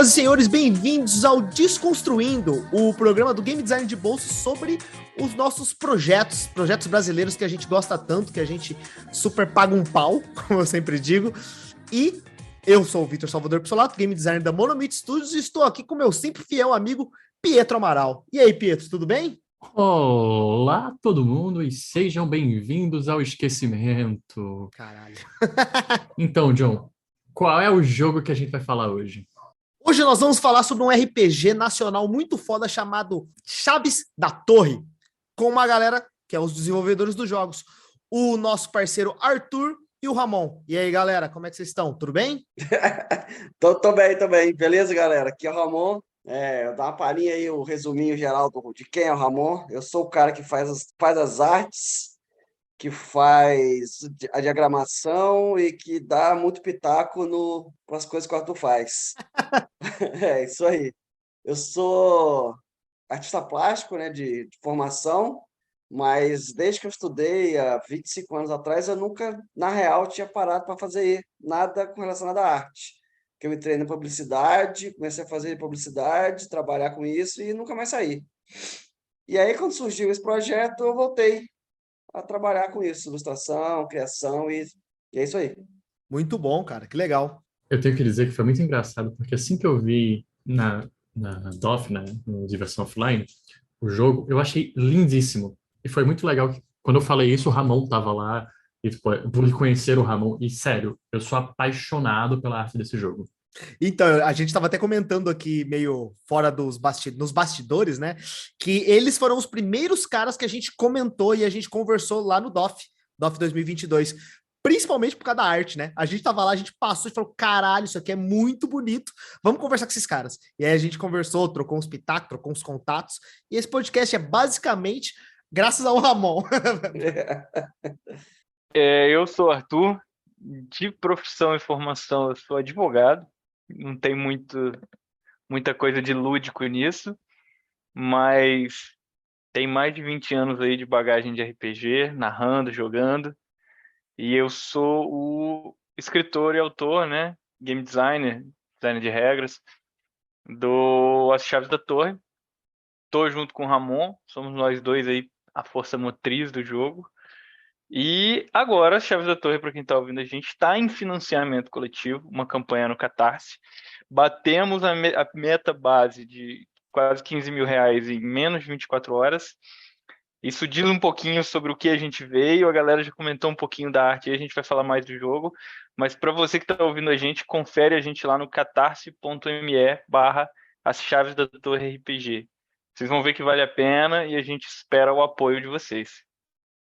Senhoras e senhores, bem-vindos ao Desconstruindo, o programa do Game Design de Bolso sobre os nossos projetos brasileiros que a gente gosta tanto, que a gente super paga um pau, como eu sempre digo. E eu sou o Vitor Salvador Pissolato, Game Designer da Monomid Studios, e estou aqui com meu sempre fiel amigo Pietro Amaral. E aí, Pietro, tudo bem? Olá, todo mundo, e sejam bem-vindos ao Esquecimento. Caralho. Então, John, qual é o jogo que a gente vai falar hoje? Hoje nós vamos falar sobre um RPG nacional muito foda chamado Chaves da Torre, com uma galera que é os desenvolvedores dos jogos, o nosso parceiro Arthur e o Ramon. E aí, galera, como é que vocês estão? Tudo bem? Tô bem. Beleza, galera? Aqui é o Ramon. Dá uma palhinha aí, o resuminho geral de quem é o Ramon. Eu sou o cara que faz as artes, que faz a diagramação e que dá muito pitaco com as coisas que o Arthur faz. É isso aí. Eu sou artista plástico, né, de formação, mas desde que eu estudei há 25 anos atrás, eu nunca, na real, tinha parado para fazer nada com relacionado à arte. Que eu entrei na publicidade, comecei a fazer publicidade, trabalhar com isso e nunca mais saí. E aí, quando surgiu esse projeto, eu voltei a trabalhar com isso, ilustração, criação e é isso aí. Muito bom, cara, que legal. Eu tenho que dizer que foi muito engraçado, porque assim que eu vi na DOF, né, no Diversão Offline, o jogo, eu achei lindíssimo. E foi muito legal que, quando eu falei isso, o Ramon tava lá, e tipo, eu pude conhecer o Ramon, e sério, eu sou apaixonado pela arte desse jogo. Então, a gente estava até comentando aqui, meio fora nos bastidores, né? Que eles foram os primeiros caras que a gente comentou e a gente conversou lá no DOF 2022. Principalmente por causa da arte, né? A gente tava lá, a gente passou e falou: caralho, isso aqui é muito bonito. Vamos conversar com esses caras. E aí a gente conversou, trocou uns pitacos, trocou uns contatos. E esse podcast é basicamente graças ao Ramon. Eu sou Arthur, de profissão e formação, eu sou advogado, não tem muita coisa de lúdico nisso, mas tem mais de 20 anos aí de bagagem de RPG, narrando, jogando, e eu sou o escritor e autor, né, game designer, designer de regras, do As Chaves da Torre. Tô junto com o Ramon, somos nós dois aí a força motriz do jogo. E agora, as Chaves da Torre, para quem está ouvindo a gente, está em financiamento coletivo, uma campanha no Catarse. Batemos a meta base de quase 15 mil reais em menos de 24 horas. Isso diz um pouquinho sobre o que a gente veio, a galera já comentou um pouquinho da arte, e a gente vai falar mais do jogo. Mas para você que está ouvindo a gente, confere a gente lá no catarse.me/barra As Chaves da Torre RPG. Vocês vão ver que vale a pena e a gente espera o apoio de vocês.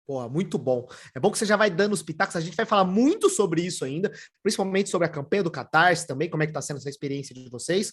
Pô, muito bom. É bom que você já vai dando os pitacos. A gente vai falar muito sobre isso ainda, principalmente sobre a campanha do Catarse também, como é que tá sendo essa experiência de vocês.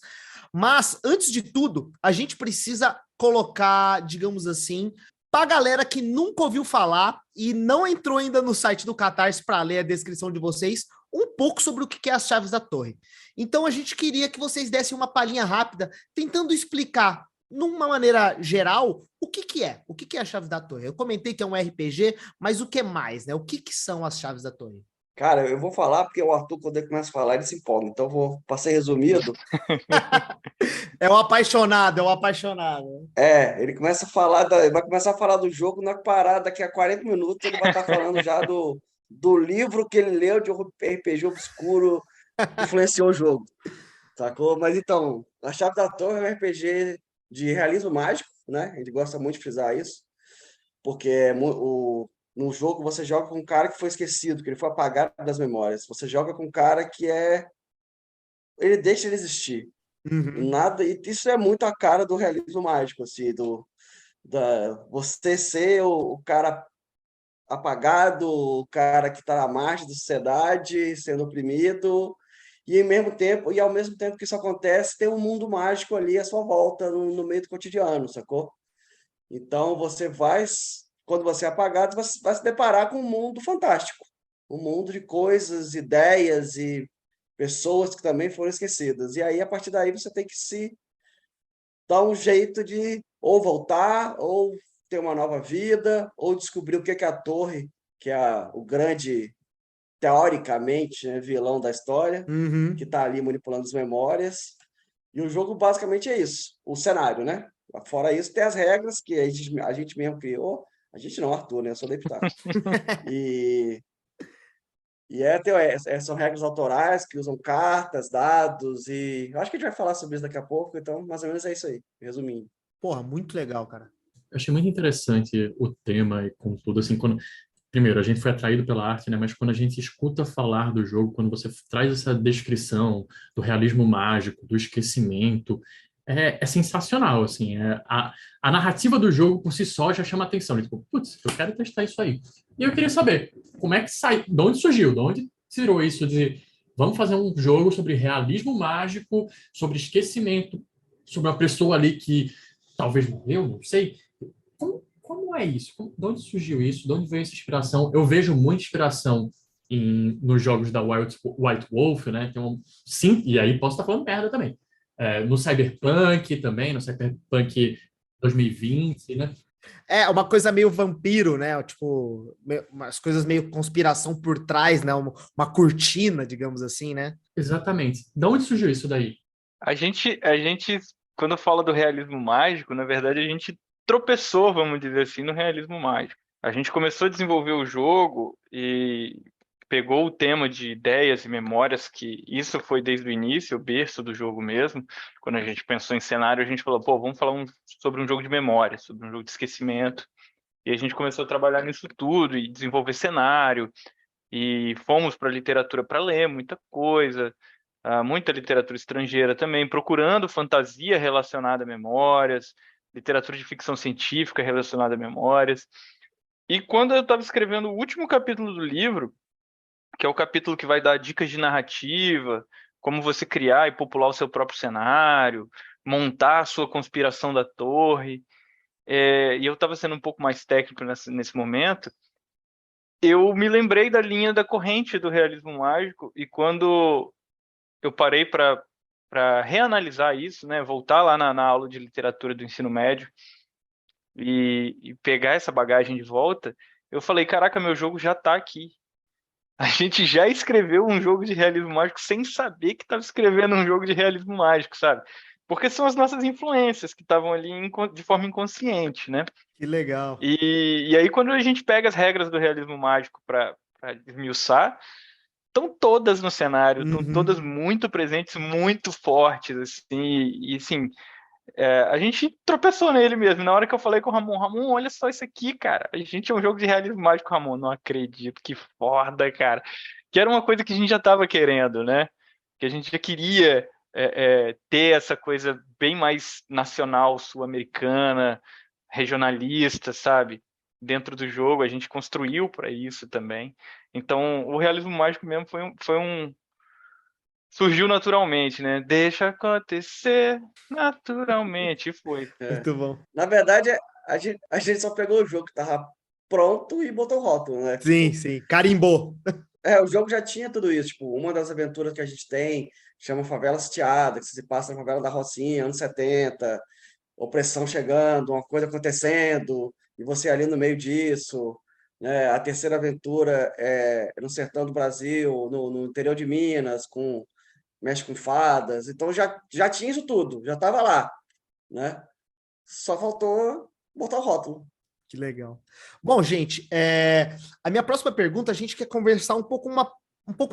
Mas, antes de tudo, a gente precisa colocar, digamos assim, pra galera que nunca ouviu falar e não entrou ainda no site do Catarse para ler a descrição de vocês, um pouco sobre o que é as Chaves da Torre. Então, a gente queria que vocês dessem uma palhinha rápida, tentando explicar numa maneira geral, o que que é? O que que é a Chaves da Torre? Eu comentei que é um RPG, mas o que mais, né? O que que são as Chaves da Torre? Cara, eu vou falar porque o Arthur, quando ele começa a falar, ele se empolga. Então, passei resumido. É o apaixonado, é o apaixonado. Ele começa a falar ele vai começar a falar do jogo, na parada, daqui a 40 minutos ele vai estar falando já do livro que ele leu de RPG obscuro que influenciou o jogo, sacou? Mas então, a Chave da Torre é um RPG de realismo mágico, né? A gente gosta muito de frisar isso, porque no jogo você joga com um cara que foi esquecido, que ele foi apagado das memórias. Você joga com um cara ele deixa ele existir. Uhum. Nada, e isso é muito a cara do realismo mágico, assim, você ser o cara apagado, o cara que está à margem da sociedade, sendo oprimido, ao mesmo tempo que isso acontece, tem um mundo mágico ali à sua volta, no meio do cotidiano, sacou? Então quando você é apagado, você vai se deparar com um mundo fantástico, um mundo de coisas, ideias e pessoas que também foram esquecidas. E aí, a partir daí, você tem que se dar um jeito de ou voltar, ou ter uma nova vida, ou descobrir o que é a torre, que é o grande, teoricamente, né, vilão da história, que Uhum. está ali manipulando as memórias. E o jogo basicamente é isso, o cenário, né? Fora isso, tem as regras que a gente mesmo criou. A gente não, Arthur, né? Eu sou deputado. E, são regras autorais que usam cartas, dados, e eu acho que a gente vai falar sobre isso daqui a pouco, então mais ou menos é isso aí, resumindo. Porra, muito legal, cara. Eu achei muito interessante o tema e com tudo, assim, quando primeiro, a gente foi atraído pela arte, né? Mas quando a gente escuta falar do jogo, quando você traz essa descrição do realismo mágico, do esquecimento, é sensacional, assim. A narrativa do jogo por si só já chama atenção. Tipo, putz, eu quero testar isso aí. E eu queria saber, como é que sai, de onde surgiu, de onde tirou isso de vamos fazer um jogo sobre realismo mágico, sobre esquecimento, sobre uma pessoa ali que talvez morreu, não sei. Como é isso? De onde surgiu isso? De onde veio essa inspiração? Eu vejo muita inspiração nos jogos da White Wolf, né? Sim, e aí posso estar falando merda também. No Cyberpunk também, no Cyberpunk 2020, né? É uma coisa meio vampiro, né? Tipo, umas coisas meio conspiração por trás, né? Uma cortina, digamos assim, né? Exatamente. De onde surgiu isso daí? A gente, quando fala do realismo mágico, na verdade a gente tropeçou, vamos dizer assim, no realismo mágico. A gente começou a desenvolver o jogo e pegou o tema de ideias e memórias, que isso foi desde o início, o berço do jogo mesmo. Quando a gente pensou em cenário, a gente falou, pô, vamos falar sobre um jogo de memória, sobre um jogo de esquecimento. E a gente começou a trabalhar nisso tudo e desenvolver cenário. E fomos para a literatura para ler muita coisa, muita literatura estrangeira também, procurando fantasia relacionada a memórias, literatura de ficção científica relacionada a memórias. E quando eu estava escrevendo o último capítulo do livro, que é o capítulo que vai dar dicas de narrativa, como você criar e popular o seu próprio cenário, montar a sua conspiração da torre, e eu estava sendo um pouco mais técnico nesse momento, eu me lembrei da linha da corrente do realismo mágico, e quando eu parei para reanalisar isso, né, voltar lá na aula de literatura do ensino médio e pegar essa bagagem de volta, eu falei, caraca, meu jogo já está aqui. A gente já escreveu um jogo de realismo mágico sem saber que estava escrevendo um jogo de realismo mágico, sabe? Porque são as nossas influências que estavam ali de forma inconsciente, né? Que legal. E aí, quando a gente pega as regras do realismo mágico para esmiuçar, estão todas no cenário, estão Uhum. todas muito presentes, muito fortes, assim, e assim, a gente tropeçou nele mesmo. Na hora que eu falei com o Ramon, olha só isso aqui, cara. A gente é um jogo de realismo mágico, Ramon. Não acredito, que foda, cara. Que era uma coisa que a gente já estava querendo, né? Que a gente já queria ter essa coisa bem mais nacional, sul-americana, regionalista, sabe? Dentro do jogo, a gente construiu para isso também. Então, o realismo mágico mesmo surgiu naturalmente, né? Deixa acontecer naturalmente, e foi. É. Muito bom. Na verdade, a gente só pegou o jogo que estava pronto e botou o rótulo, né? Sim, Tipo, sim. Carimbou. o jogo já tinha tudo isso. Tipo, uma das aventuras que a gente tem chama Favela Sitiada, que se passa na favela da Rocinha, anos 70, opressão chegando, uma coisa acontecendo, e você ali no meio disso. Né? A terceira aventura é no sertão do Brasil, no interior de Minas, mexe com fadas. Então já tinha isso tudo, já estava lá. Né? Só faltou botar o rótulo. Que legal. Bom, gente, a minha próxima pergunta, a gente quer conversar um pouco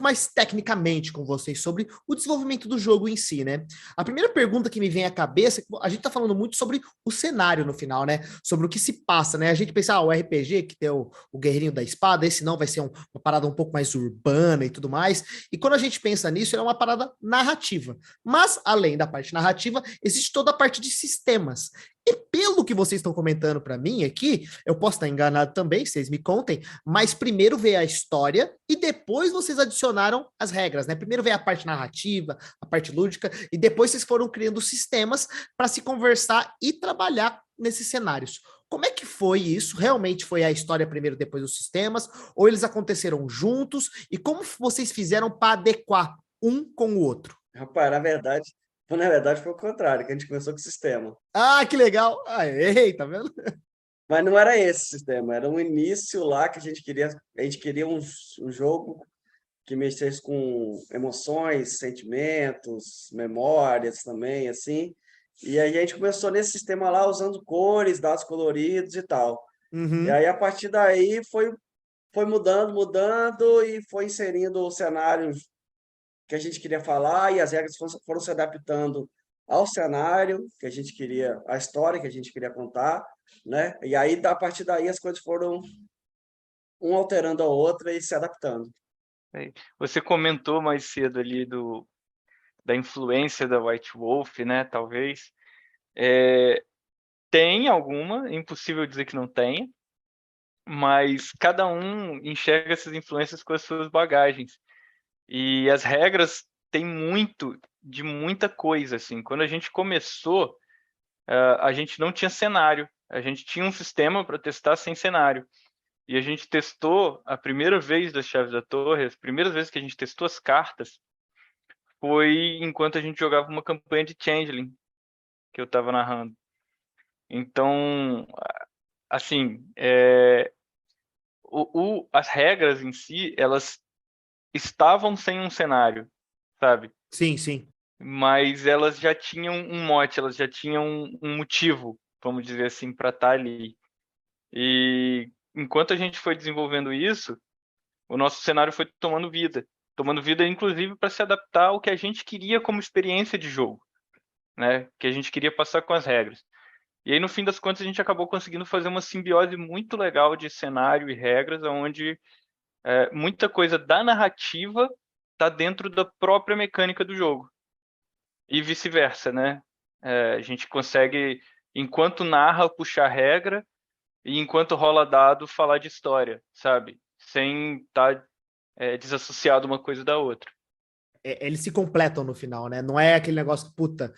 mais tecnicamente com vocês sobre o desenvolvimento do jogo em si, né? A primeira pergunta que me vem à cabeça, a gente tá falando muito sobre o cenário no final, né? Sobre o que se passa, né? A gente pensa, o RPG, que tem o Guerreirinho da Espada, esse não vai ser uma parada um pouco mais urbana e tudo mais. E quando a gente pensa nisso, é uma parada narrativa. Mas, além da parte narrativa, existe toda a parte de sistemas. E pelo que vocês estão comentando para mim aqui, eu posso estar enganado também, vocês me contem, mas primeiro veio a história e depois vocês adicionaram as regras, né? Primeiro veio a parte narrativa, a parte lúdica, e depois vocês foram criando sistemas para se conversar e trabalhar nesses cenários. Como é que foi isso? Realmente foi a história primeiro, depois os sistemas? Ou eles aconteceram juntos? E como vocês fizeram para adequar um com o outro? Rapaz, na verdade foi o contrário, que a gente começou com o sistema. Ah, que legal! Ah, errei, tá vendo? Mas não era esse sistema, era um início lá que a gente queria um jogo que mexesse com emoções, sentimentos, memórias também, assim. E aí a gente começou nesse sistema lá usando cores, dados coloridos e tal. E Uhum. aí, a partir daí, foi mudando, mudando e foi inserindo o cenário que a gente queria falar e as regras foram se adaptando ao cenário que a gente queria, à história que a gente queria contar, né? E aí, a partir daí, as coisas foram um alterando a outra e se adaptando. Você comentou mais cedo ali da influência da White Wolf, né? Talvez. Tem alguma, é impossível dizer que não tenha, mas cada um enxerga essas influências com as suas bagagens. E as regras têm muito de muita coisa, assim. Quando a gente começou, a gente não tinha cenário. A gente tinha um sistema para testar sem cenário. E a gente testou a primeira vez das Chaves da Torre, as primeiras vezes que a gente testou as cartas, foi enquanto a gente jogava uma campanha de Changeling, que eu estava narrando. Então, assim, as regras em si, elas estavam sem um cenário, sabe? Sim, sim. Mas elas já tinham um mote, elas já tinham um motivo, vamos dizer assim, para estar ali. E enquanto a gente foi desenvolvendo isso, o nosso cenário foi tomando vida inclusive para se adaptar ao que a gente queria como experiência de jogo, né? Que a gente queria passar com as regras. E aí, no fim das contas, a gente acabou conseguindo fazer uma simbiose muito legal de cenário e regras, onde muita coisa da narrativa está dentro da própria mecânica do jogo. E vice-versa, né? A gente consegue, enquanto narra, puxar regra, e enquanto rola dado, falar de história, sabe? Sem estar desassociado uma coisa da outra. Eles se completam no final, né? Não é aquele negócio que, puta,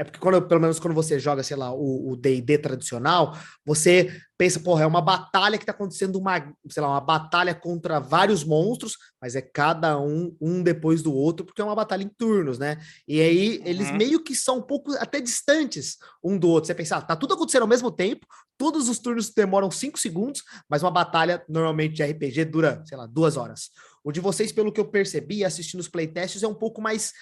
porque pelo menos quando você joga, sei lá, o D&D tradicional, você pensa, porra, é uma batalha que tá acontecendo sei lá, uma batalha contra vários monstros, mas é cada um depois do outro, porque é uma batalha em turnos, né? E aí eles meio que são um pouco até distantes um do outro. Você pensa, tá tudo acontecendo ao mesmo tempo, todos os turnos demoram 5 segundos, mas uma batalha normalmente de RPG dura, sei lá, 2 horas. O de vocês, pelo que eu percebi, assistindo os playtests, é um pouco mais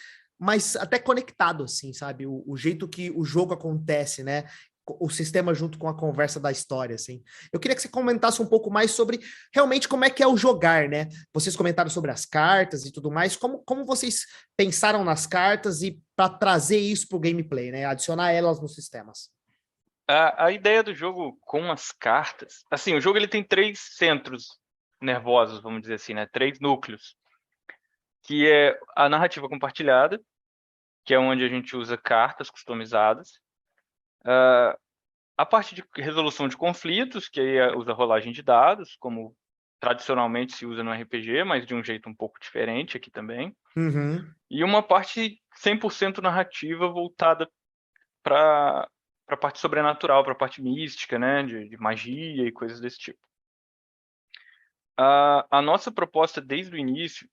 até conectado, assim, sabe? O jeito que o jogo acontece, né? O sistema junto com a conversa da história, assim. Eu queria que você comentasse um pouco mais sobre realmente como é que é o jogar, né? Vocês comentaram sobre as cartas e tudo mais. Como vocês pensaram nas cartas e para trazer isso para o gameplay, né? Adicionar elas nos sistemas. A ideia do jogo com as cartas... Assim, o jogo ele tem 3 centros nervosos, vamos dizer assim, né? 3 núcleos. Que é a narrativa compartilhada, que é onde a gente usa cartas customizadas. A parte de resolução de conflitos, que aí usa rolagem de dados, como tradicionalmente se usa no RPG, mas de um jeito um pouco diferente aqui também. Uhum. E uma parte 100% narrativa voltada para a parte sobrenatural, para a parte mística, né, de magia e coisas desse tipo. A nossa proposta desde o início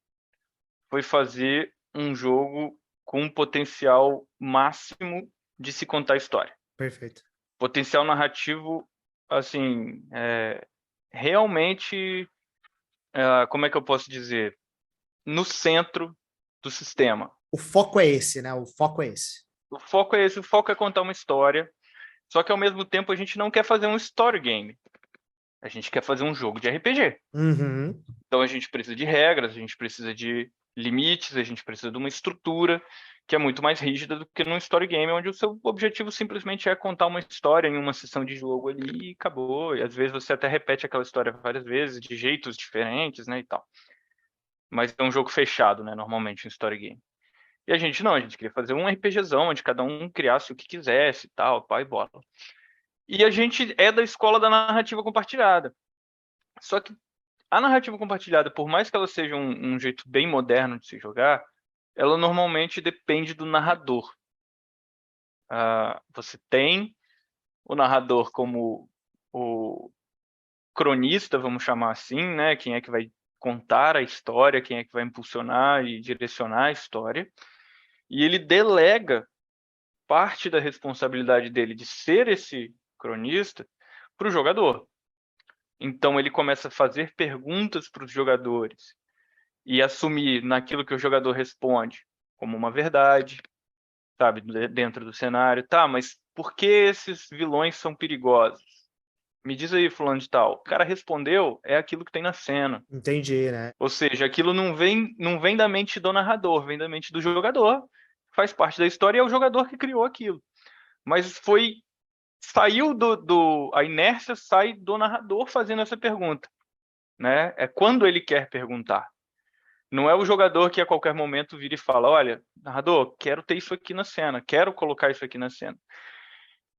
foi fazer um jogo com um potencial máximo de se contar história. Perfeito. Potencial narrativo, assim, realmente, como é que eu posso dizer? No centro do sistema. O foco é esse, né? O foco é esse. O foco é esse, o foco é contar uma história, só que ao mesmo tempo a gente não quer fazer um story game. A gente quer fazer um jogo de RPG. Uhum. Então a gente precisa de regras, a gente precisa de limites, a gente precisa de uma estrutura que é muito mais rígida do que num story game, onde o seu objetivo simplesmente é contar uma história em uma sessão de jogo ali e acabou. E às vezes você até repete aquela história várias vezes, de jeitos diferentes, né, e tal. Mas é um jogo fechado, né, normalmente, um story game. E a gente não, a gente queria fazer um RPGzão, onde cada um criasse o que quisesse e tal, pá e bola. E a gente é da escola da narrativa compartilhada. Só que a narrativa compartilhada, por mais que ela seja um jeito bem moderno de se jogar, ela normalmente depende do narrador. Você tem o narrador como o cronista, vamos chamar assim, né? Quem é que vai contar a história, quem é que vai impulsionar e direcionar a história. E ele delega parte da responsabilidade dele de ser esse cronista para o jogador. Então ele começa a fazer perguntas para os jogadores. e assumir naquilo que o jogador responde como uma verdade, sabe, dentro do cenário. Tá, mas por que esses vilões são perigosos? Me diz aí, fulano de tal. O cara respondeu, é aquilo que tem na cena. Entendi, né? Ou seja, aquilo não vem da mente do narrador, vem da mente do jogador, faz parte da história e é o jogador que criou aquilo. Mas saiu a inércia sai do narrador fazendo essa pergunta, né? É quando ele quer perguntar. Não é o jogador que a qualquer momento vira e fala, olha, narrador, quero ter isso aqui na cena, quero colocar isso aqui na cena.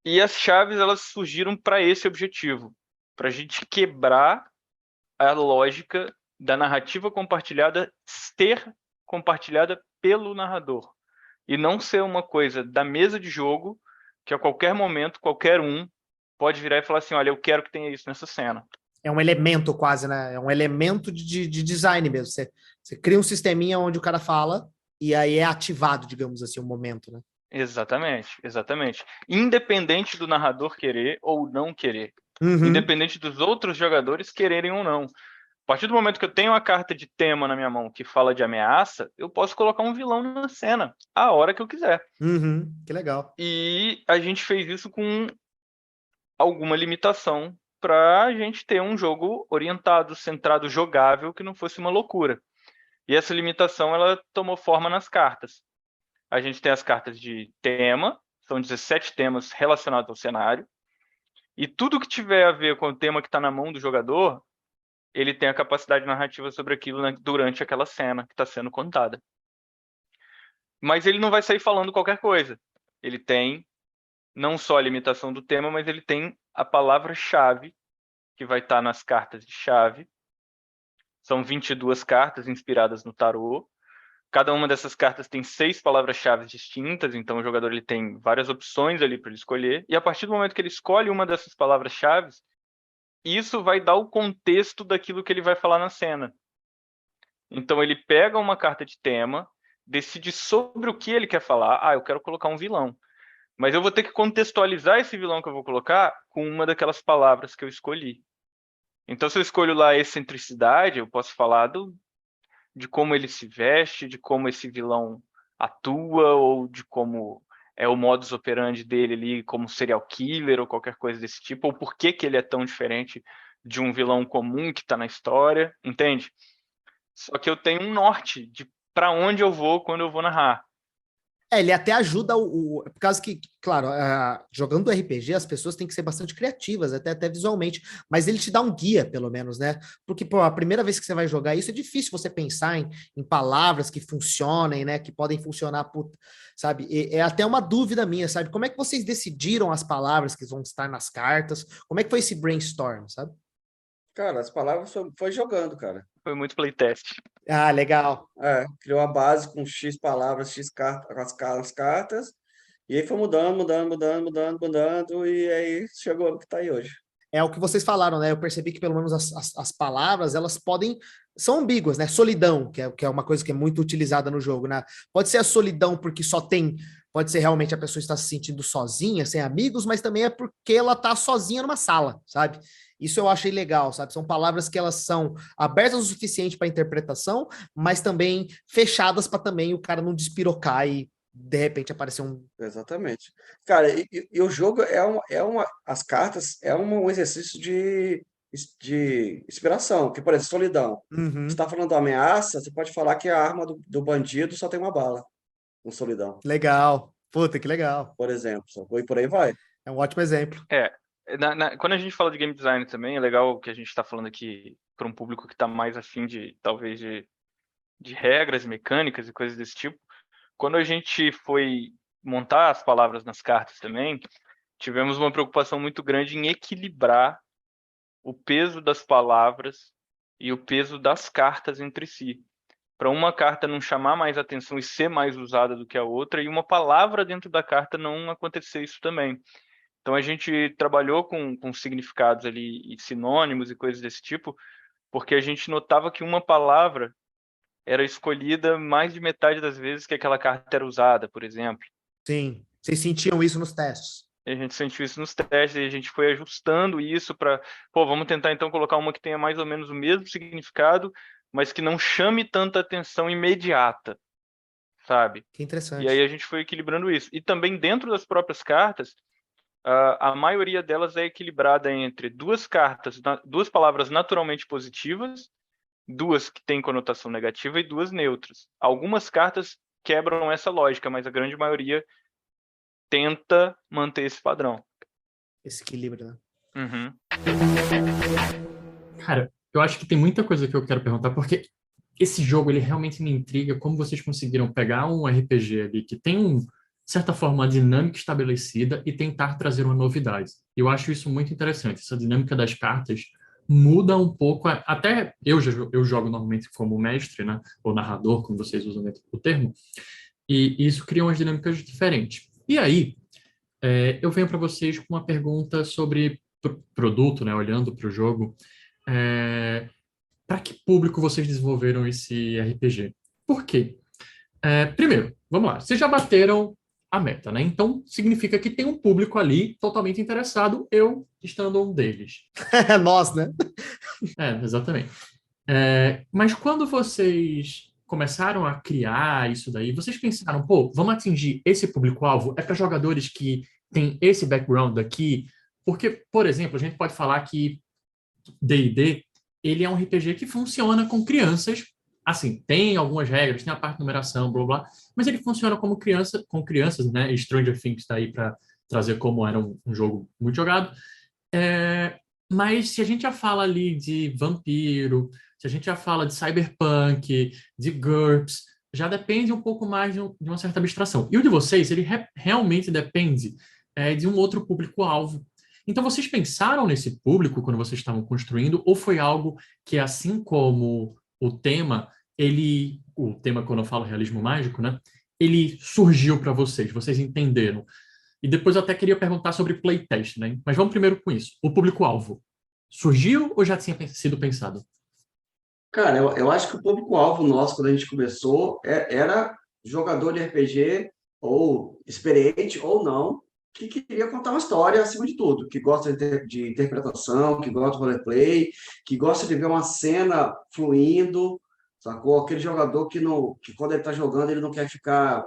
E as chaves, elas surgiram para esse objetivo, para a gente quebrar a lógica da narrativa compartilhada ser compartilhada pelo narrador. E não ser uma coisa da mesa de jogo que a qualquer momento, qualquer um pode virar e falar assim, olha, eu quero que tenha isso nessa cena. É um elemento quase, né? É um elemento de design mesmo. Você cria um sisteminha onde o cara fala e aí é ativado, digamos assim, o momento, né? Exatamente, exatamente. Independente do narrador querer ou não querer. Uhum. Independente dos outros jogadores quererem ou não. A partir do momento que eu tenho uma carta de tema na minha mão que fala de ameaça, eu posso colocar um vilão na cena, a hora que eu quiser. Uhum. Que legal. E a gente fez isso com alguma limitação para a gente ter um jogo orientado, centrado, jogável, que não fosse uma loucura. E essa limitação, ela tomou forma nas cartas. A gente tem as cartas de tema, são 17 temas relacionados ao cenário, e tudo que tiver a ver com o tema que está na mão do jogador, ele tem a capacidade narrativa sobre aquilo durante aquela cena que está sendo contada. Mas ele não vai sair falando qualquer coisa. Ele tem não só a limitação do tema, mas ele tem a palavra-chave que vai estar nas cartas de chave. São 22 cartas inspiradas no tarô. Cada uma dessas cartas tem 6 palavras-chave distintas, então o jogador ele tem várias opções ali para ele escolher. E a partir do momento que ele escolhe uma dessas palavras-chave, isso vai dar o contexto daquilo que ele vai falar na cena. Então ele pega uma carta de tema, decide sobre o que ele quer falar. Ah, eu quero colocar um vilão. Mas eu vou ter que contextualizar esse vilão que eu vou colocar com uma daquelas palavras que eu escolhi. Então, se eu escolho lá excentricidade, eu posso falar de como ele se veste, de como esse vilão atua, ou de como é o modus operandi dele ali, como serial killer, ou qualquer coisa desse tipo, ou por que ele é tão diferente de um vilão comum que está na história, entende? Só que eu tenho um norte de para onde eu vou quando eu vou narrar. Ele até ajuda por causa que, claro, jogando RPG, as pessoas têm que ser bastante criativas, até visualmente, mas ele te dá um guia, pelo menos, né? Porque, pô, a primeira vez que você vai jogar isso, é difícil você pensar em palavras que funcionem, né? Que podem funcionar, sabe? É até uma dúvida minha, sabe? Como é que vocês decidiram as palavras que vão estar nas cartas? Como é que foi esse brainstorm, sabe? Cara, as palavras foi jogando, cara. Foi muito playtest. Ah, legal. Criou a base com X palavras, X as cartas, e aí foi mudando, e aí chegou no que tá aí hoje. É o que vocês falaram, né? Eu percebi que pelo menos as palavras, elas são ambíguas, né? Solidão, que é uma coisa que é muito utilizada no jogo, né? Pode ser a solidão porque pode ser realmente a pessoa está se sentindo sozinha, sem amigos, mas também é porque ela tá sozinha numa sala, sabe? Isso eu achei legal, sabe? São palavras que elas são abertas o suficiente para interpretação, mas também fechadas para também o cara não despirocar e de repente aparecer um. Exatamente. Cara, e o jogo as cartas é um exercício de inspiração, que, por exemplo, solidão. Você Uhum. está falando da ameaça, você pode falar que a arma do bandido só tem uma bala, com solidão, Legal. Puta, que legal. por exemplo. E por aí vai. É um ótimo exemplo. Quando a gente fala de game design também, é legal que a gente está falando aqui para um público que está mais afim talvez, de regras, mecânicas e coisas desse tipo. Quando a gente foi montar as palavras nas cartas também, tivemos uma preocupação muito grande em equilibrar o peso das palavras e o peso das cartas entre si. Para uma carta não chamar mais atenção e ser mais usada do que a outra, e uma palavra dentro da carta não acontecer isso também. Então a gente trabalhou com significados ali e sinônimos e coisas desse tipo, porque a gente notava que uma palavra era escolhida mais de metade das vezes que aquela carta era usada, por exemplo. Sim. Vocês sentiam isso nos testes? E a gente sentiu isso nos testes e a gente foi ajustando isso para, vamos tentar então colocar uma que tenha mais ou menos o mesmo significado, mas que não chame tanta atenção imediata, sabe? Que interessante. E aí a gente foi equilibrando isso. E também dentro das próprias cartas, a maioria delas é equilibrada entre duas palavras naturalmente positivas, duas que têm conotação negativa e duas neutras. Algumas cartas quebram essa lógica, mas a grande maioria tenta manter esse padrão. Esse equilíbrio, né? Uhum. Cara, eu acho que tem muita coisa que eu quero perguntar, porque esse jogo, ele realmente me intriga como vocês conseguiram pegar um RPG ali que tem, de certa forma, uma dinâmica estabelecida e tentar trazer uma novidade. Eu acho isso muito interessante. Essa dinâmica das cartas muda um pouco, até eu jogo normalmente como mestre, né, ou narrador, como vocês usam dentro do termo, e isso cria umas dinâmicas diferentes. E aí, eu venho para vocês com uma pergunta sobre produto, né, olhando para o jogo. Para que público vocês desenvolveram esse RPG? Por quê? Primeiro, vamos lá. Vocês já bateram a meta, né? Então, significa que tem um público ali totalmente interessado, eu estando um deles. Nós, né? Exatamente. Mas quando vocês começaram a criar isso daí, vocês pensaram, pô, vamos atingir esse público-alvo? É para jogadores que têm esse background aqui? Porque, por exemplo, a gente pode falar que D&D, ele é um RPG que funciona com crianças, assim, tem algumas regras, tem a parte de numeração, blá, blá, mas ele funciona como criança, com crianças, né? Stranger Things está aí para trazer como era um jogo muito jogado. Mas se a gente já fala ali de vampiro, se a gente já fala de cyberpunk, de GURPS, já depende um pouco mais de uma certa abstração. E o de vocês, ele realmente depende de um outro público-alvo. Então, vocês pensaram nesse público quando vocês estavam construindo, ou foi algo que, assim como o tema, quando eu falo realismo mágico, né? Ele surgiu para vocês entenderam. E depois eu até queria perguntar sobre playtest, né? Mas vamos primeiro com isso. O público-alvo surgiu ou já tinha sido pensado? Cara, eu acho que o público-alvo nosso, quando a gente começou, era jogador de RPG, ou experiente ou não, que queria contar uma história acima de tudo, que gosta de interpretação, que gosta de roleplay, que gosta de ver uma cena fluindo, sacou? Aquele jogador que quando ele está jogando, ele não quer ficar,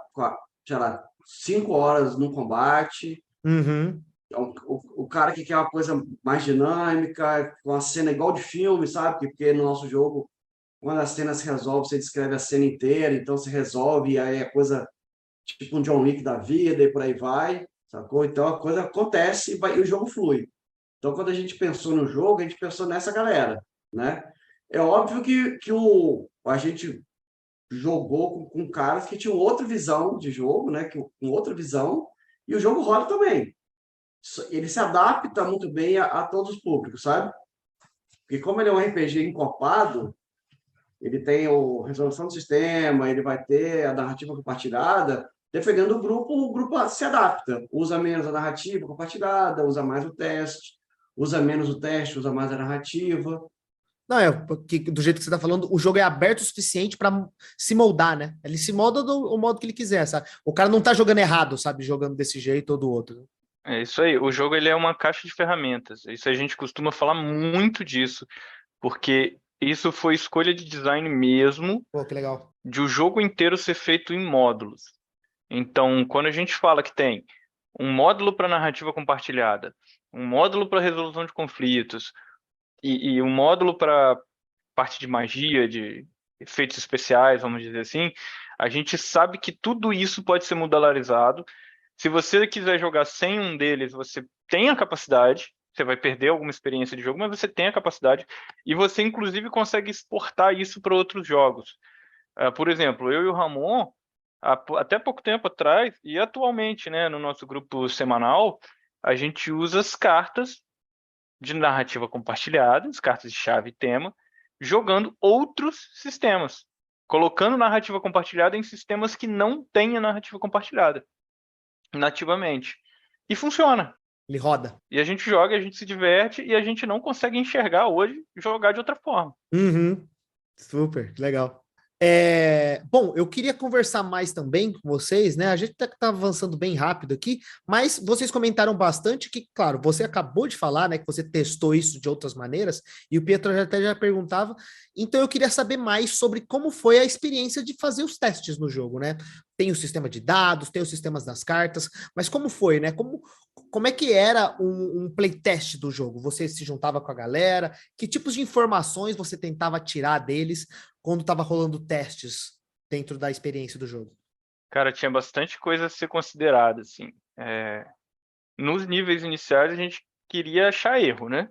sei lá, 5 horas num combate. Uhum. Então, o cara que quer uma coisa mais dinâmica, com a cena igual de filme, sabe? Porque no nosso jogo, quando a cena se resolve, você descreve a cena inteira, então se resolve, e aí é coisa tipo um John Wick da vida e por aí vai, sacou? Então a coisa acontece e o jogo flui. Então quando a gente pensou no jogo, a gente pensou nessa galera, né? É óbvio que a gente jogou com caras que tinham outra visão de jogo, né? Com outra visão, e o jogo roda também. Ele se adapta muito bem a todos os públicos, sabe? Porque como ele é um RPG encorpado, ele tem a resolução do sistema, ele vai ter a narrativa compartilhada, dependendo do grupo, o grupo se adapta. Usa menos a narrativa compartilhada, usa mais o teste, usa menos o teste, usa mais a narrativa. Não, porque do jeito que você tá falando, o jogo é aberto o suficiente para se moldar, né? Ele se molda do modo que ele quiser, sabe? O cara não tá jogando errado, sabe? Jogando desse jeito ou do outro. É isso aí. O jogo ele é uma caixa de ferramentas. Isso a gente costuma falar muito disso, porque isso foi escolha de design mesmo, Pô, que legal. de o jogo inteiro ser feito em módulos. Então, quando a gente fala que tem um módulo para narrativa compartilhada, um módulo para resolução de conflitos e um módulo para parte de magia, de efeitos especiais, vamos dizer assim, a gente sabe que tudo isso pode ser modularizado. Se você quiser jogar sem um deles, você tem a capacidade, você vai perder alguma experiência de jogo, mas você tem a capacidade e você, inclusive, consegue exportar isso para outros jogos. Por exemplo, eu e o Ramon, até pouco tempo atrás, e atualmente, né, no nosso grupo semanal, a gente usa as cartas de narrativa compartilhada, as cartas de chave e tema, jogando outros sistemas, colocando narrativa compartilhada em sistemas que não têm a narrativa compartilhada nativamente. E funciona. Ele roda. E a gente joga, a gente se diverte e a gente não consegue enxergar hoje jogar de outra forma. Uhum. Super, legal. Bom, eu queria conversar mais também com vocês, né? A gente tá avançando bem rápido aqui, mas vocês comentaram bastante que, claro, você acabou de falar, né, que você testou isso de outras maneiras, e o Pietro até já perguntava, então eu queria saber mais sobre como foi a experiência de fazer os testes no jogo, né? Tem o sistema de dados, tem os sistemas das cartas, mas como foi, né? Como é que era um playtest do jogo? Você se juntava com a galera? Que tipos de informações você tentava tirar deles quando estava rolando testes dentro da experiência do jogo? Cara, tinha bastante coisa a ser considerada, assim. Nos níveis iniciais, a gente queria achar erro, né?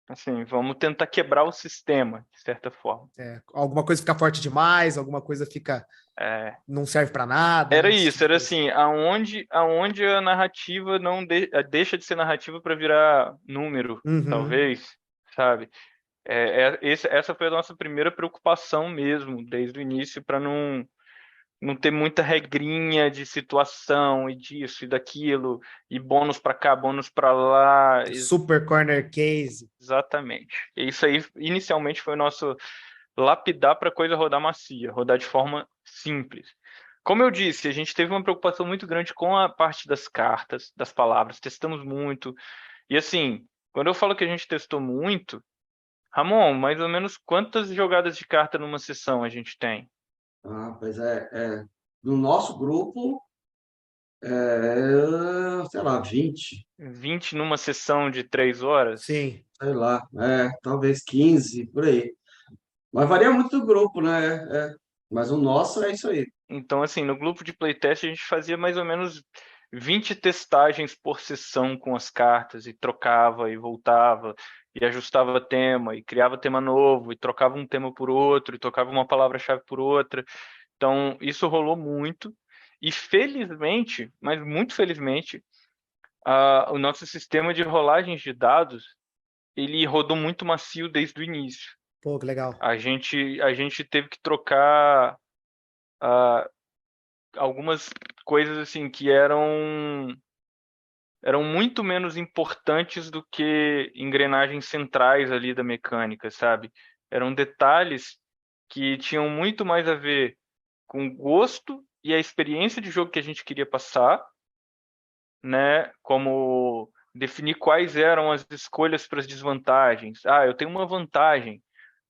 Assim, vamos tentar quebrar o sistema, de certa forma. Alguma coisa fica forte demais, alguma coisa fica É, não serve para nada, Era né? Esse tipo isso, de era coisa. assim, aonde a narrativa não deixa de ser narrativa para virar número, Uhum. talvez, sabe? Essa foi a nossa primeira preocupação mesmo, desde o início, para não ter muita regrinha de situação e disso e daquilo, e bônus para cá, bônus para lá. Super corner case. Exatamente. E isso aí, inicialmente, foi o nosso lapidar para a coisa rodar macia, rodar de forma simples. Como eu disse, a gente teve uma preocupação muito grande com a parte das cartas, das palavras, testamos muito. E assim, quando eu falo que a gente testou muito, Ramon, mais ou menos quantas jogadas de carta numa sessão a gente tem? Pois no nosso grupo, sei lá, 20, 20 numa sessão de 3 horas? Sim. sei lá, talvez 15, por aí. Mas varia muito do grupo, né? Mas o nosso é isso aí. Então, assim, no grupo de playtest a gente fazia mais ou menos 20 testagens por sessão com as cartas e trocava e voltava e ajustava tema e criava tema novo e trocava um tema por outro e trocava uma palavra-chave por outra. Então, isso rolou muito e felizmente, mas muito felizmente, o nosso sistema de rolagens de dados, ele rodou muito macio desde o início. Pô, que legal. A gente teve que trocar algumas coisas assim que eram muito menos importantes do que engrenagens centrais ali da mecânica, sabe? Eram detalhes que tinham muito mais a ver com o gosto e a experiência de jogo que a gente queria passar, né? Como definir quais eram as escolhas para as desvantagens. Eu tenho uma vantagem.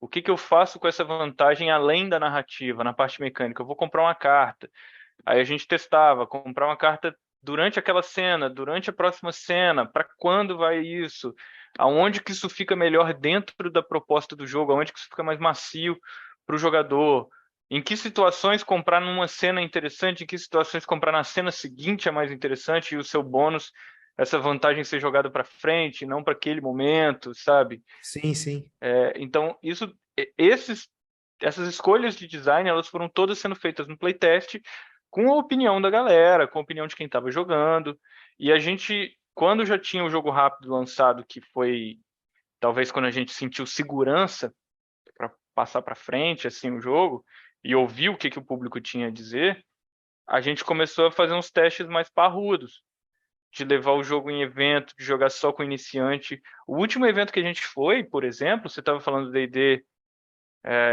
O que que eu faço com essa vantagem além da narrativa, na parte mecânica? Eu vou comprar uma carta. Aí a gente testava, comprar uma carta durante aquela cena, durante a próxima cena, para quando vai isso? Aonde que isso fica melhor dentro da proposta do jogo? Aonde que isso fica mais macio para o jogador? Em que situações comprar numa cena é interessante? Em que situações comprar na cena seguinte é mais interessante? E o seu bônus, essa vantagem ser jogada para frente, não para aquele momento, sabe? Sim, sim. Então, essas escolhas de design, elas foram todas sendo feitas no playtest com a opinião da galera, com a opinião de quem estava jogando. E a gente, quando já tinha o jogo rápido lançado, que foi talvez quando a gente sentiu segurança para passar para frente assim o jogo e ouvir o que o público tinha a dizer, a gente começou a fazer uns testes mais parrudos, de levar o jogo em evento, de jogar só com iniciante. O último evento que a gente foi, por exemplo, você estava falando do D&D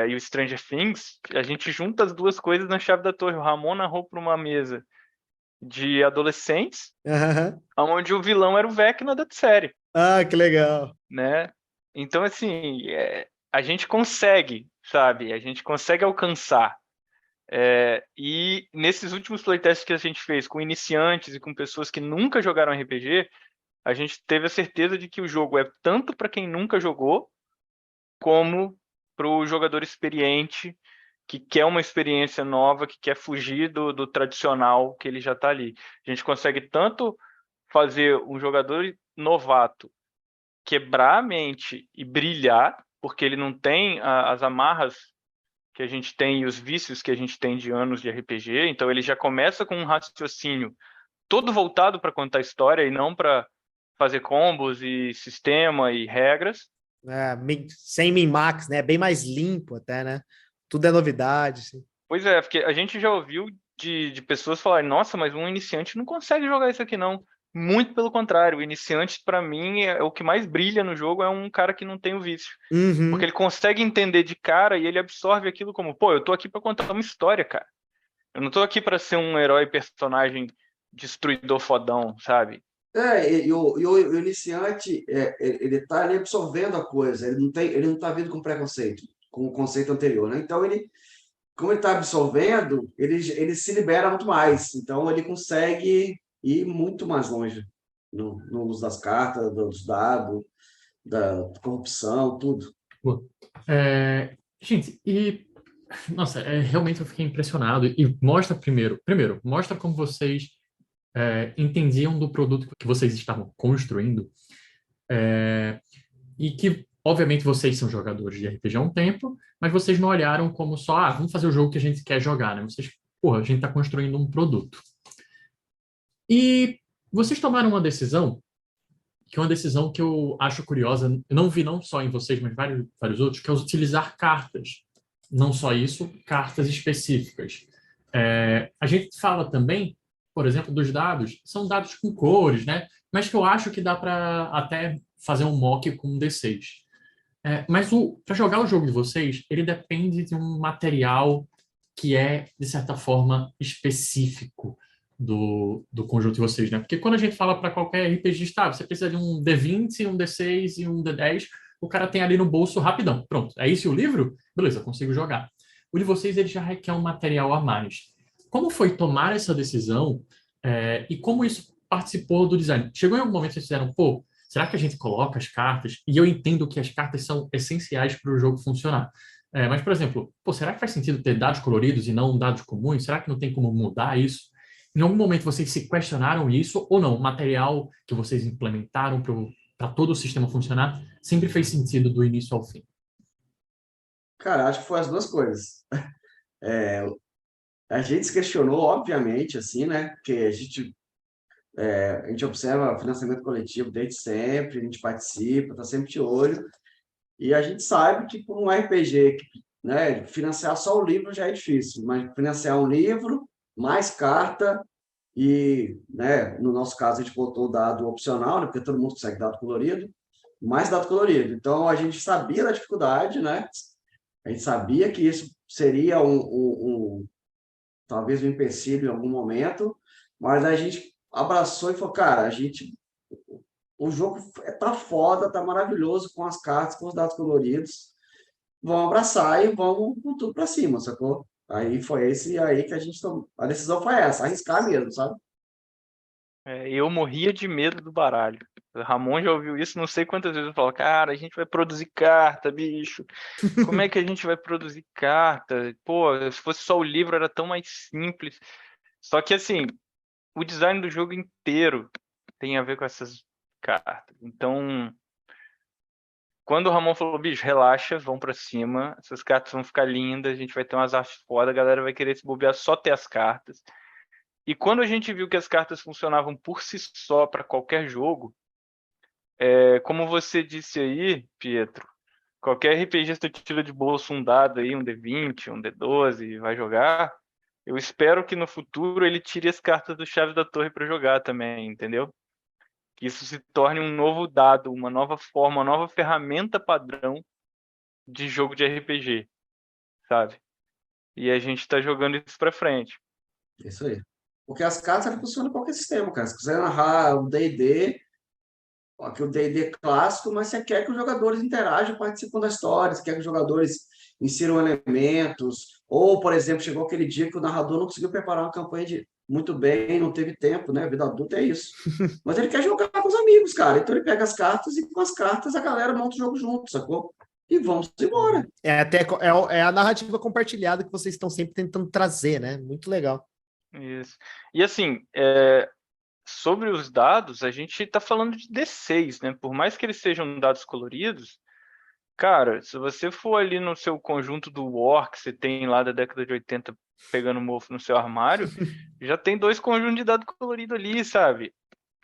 e o Stranger Things, a gente junta as duas coisas na chave da torre. O Ramon narrou para uma mesa de adolescentes, Aham. onde o vilão era o Vecna da série, Ah, que legal. né? Então, assim, a gente consegue, sabe? A gente consegue alcançar. E nesses últimos playtests que a gente fez com iniciantes e com pessoas que nunca jogaram RPG, a gente teve a certeza de que o jogo é tanto para quem nunca jogou, como para o jogador experiente que quer uma experiência nova, que quer fugir do tradicional que ele já está ali. A gente consegue tanto fazer um jogador novato quebrar a mente e brilhar, porque ele não tem as amarras que a gente tem e os vícios que a gente tem de anos de RPG, então ele já começa com um raciocínio todo voltado para contar história e não para fazer combos e sistema e regras. Sem min-max, né? Bem mais limpo até, né? Tudo é novidade, assim. Pois é, porque a gente já ouviu de pessoas falarem, nossa, mas um iniciante não consegue jogar isso aqui não. Muito pelo contrário, o iniciante, para mim, é o que mais brilha no jogo, é um cara que não tem o vício. Porque ele consegue entender de cara e ele absorve aquilo como, pô, eu tô aqui para contar uma história, cara. Eu não tô aqui para ser um herói personagem destruidor fodão, sabe? E o iniciante, ele tá ali absorvendo a coisa, ele não tá vindo com preconceito, com o conceito anterior, né? Então, como ele está absorvendo, ele se libera muito mais. Então, ele consegue ir muito mais longe no uso das cartas, dos dados, da corrupção, tudo. Pô, gente, nossa, realmente eu fiquei impressionado. E mostra primeiro, mostra como vocês entendiam do produto que vocês estavam construindo. E que, obviamente, vocês são jogadores de RPG há um tempo, mas vocês não olharam como só, vamos fazer o jogo que a gente quer jogar, né? Vocês, porra, a gente está construindo um produto. E vocês tomaram uma decisão, que é uma decisão que eu acho curiosa, eu não vi não só em vocês, mas vários outros, que é utilizar cartas. Não só isso, cartas específicas. A gente fala também, por exemplo, dos dados, são dados com cores, né? Mas que eu acho que dá para até fazer um mock com um D6. Mas para jogar o jogo de vocês, ele depende de um material que é, de certa forma, específico do conjunto de vocês, né? Porque quando a gente fala para qualquer RPGista, você precisa de um D20, um D6 e um D10, o cara tem ali no bolso rapidão. Pronto, é isso o livro? Beleza, consigo jogar. O de vocês, ele já requer um material a mais. Como foi tomar essa decisão e como isso participou do design? Chegou em algum momento que vocês fizeram, pô, será que a gente coloca as cartas? E eu entendo que as cartas são essenciais para o jogo funcionar. Mas, por exemplo, pô, será que faz sentido ter dados coloridos e não dados comuns? Será que não tem como mudar isso? Em algum momento vocês se questionaram isso ou não? O material que vocês implementaram para todo o sistema funcionar sempre fez sentido do início ao fim? Cara, acho que foi as duas coisas. A gente se questionou, obviamente, assim, né? Porque a gente observa financiamento coletivo desde sempre, a gente participa, está sempre de olho. E a gente sabe que por um RPG, né, financiar só o livro já é difícil, mas financiar um livro, mais carta e, né, no nosso caso, a gente botou o dado opcional, né, porque todo mundo consegue dado colorido, mais dado colorido. Então, a gente sabia da dificuldade, né? A gente sabia que isso seria talvez um empecilho em algum momento, mas a gente abraçou e falou, cara, o jogo tá foda, tá maravilhoso com as cartas, com os dados coloridos. Vamos abraçar e vamos com tudo para cima, sacou? Aí foi esse aí que a gente tomou. A decisão foi essa, arriscar mesmo, sabe? Eu morria de medo do baralho. O Ramon já ouviu isso, não sei quantas vezes eu falo, cara, a gente vai produzir carta, bicho. Como é que a gente vai produzir carta? Pô, se fosse só o livro era tão mais simples. Só que assim, o design do jogo inteiro tem a ver com essas cartas. Então, quando o Ramon falou, bicho, relaxa, vão pra cima, essas cartas vão ficar lindas, a gente vai ter umas artes foda, a galera vai querer se bobear só ter as cartas. E quando a gente viu que as cartas funcionavam por si só para qualquer jogo, como você disse aí, Pietro, qualquer RPGista tira de bolso um dado aí, um D20, um D12 e vai jogar, eu espero que no futuro ele tire as cartas do Chave da Torre para jogar também, entendeu? Que isso se torne um novo dado, uma nova forma, uma nova ferramenta padrão de jogo de RPG, sabe? E a gente está jogando isso para frente. Isso aí. Porque as cartas elas funcionam em qualquer sistema, cara. Se quiser narrar o D&D, aqui o D&D clássico, mas você quer que os jogadores interajam, participem da história, você quer que os jogadores insiram elementos, ou, por exemplo, chegou aquele dia que o narrador não conseguiu preparar uma campanha muito bem, não teve tempo, né? A vida adulta é isso. Mas ele quer jogar com os amigos, cara. Então ele pega as cartas e com as cartas a galera monta o jogo junto, sacou? E vamos embora. É a narrativa compartilhada que vocês estão sempre tentando trazer, né? Muito legal. Isso. E assim, sobre os dados, a gente está falando de D6, né? Por mais que eles sejam dados coloridos, cara, se você for ali no seu conjunto do War, que você tem lá da década de 80 pegando mofo no seu armário, já tem 2 conjuntos de dado colorido ali, sabe?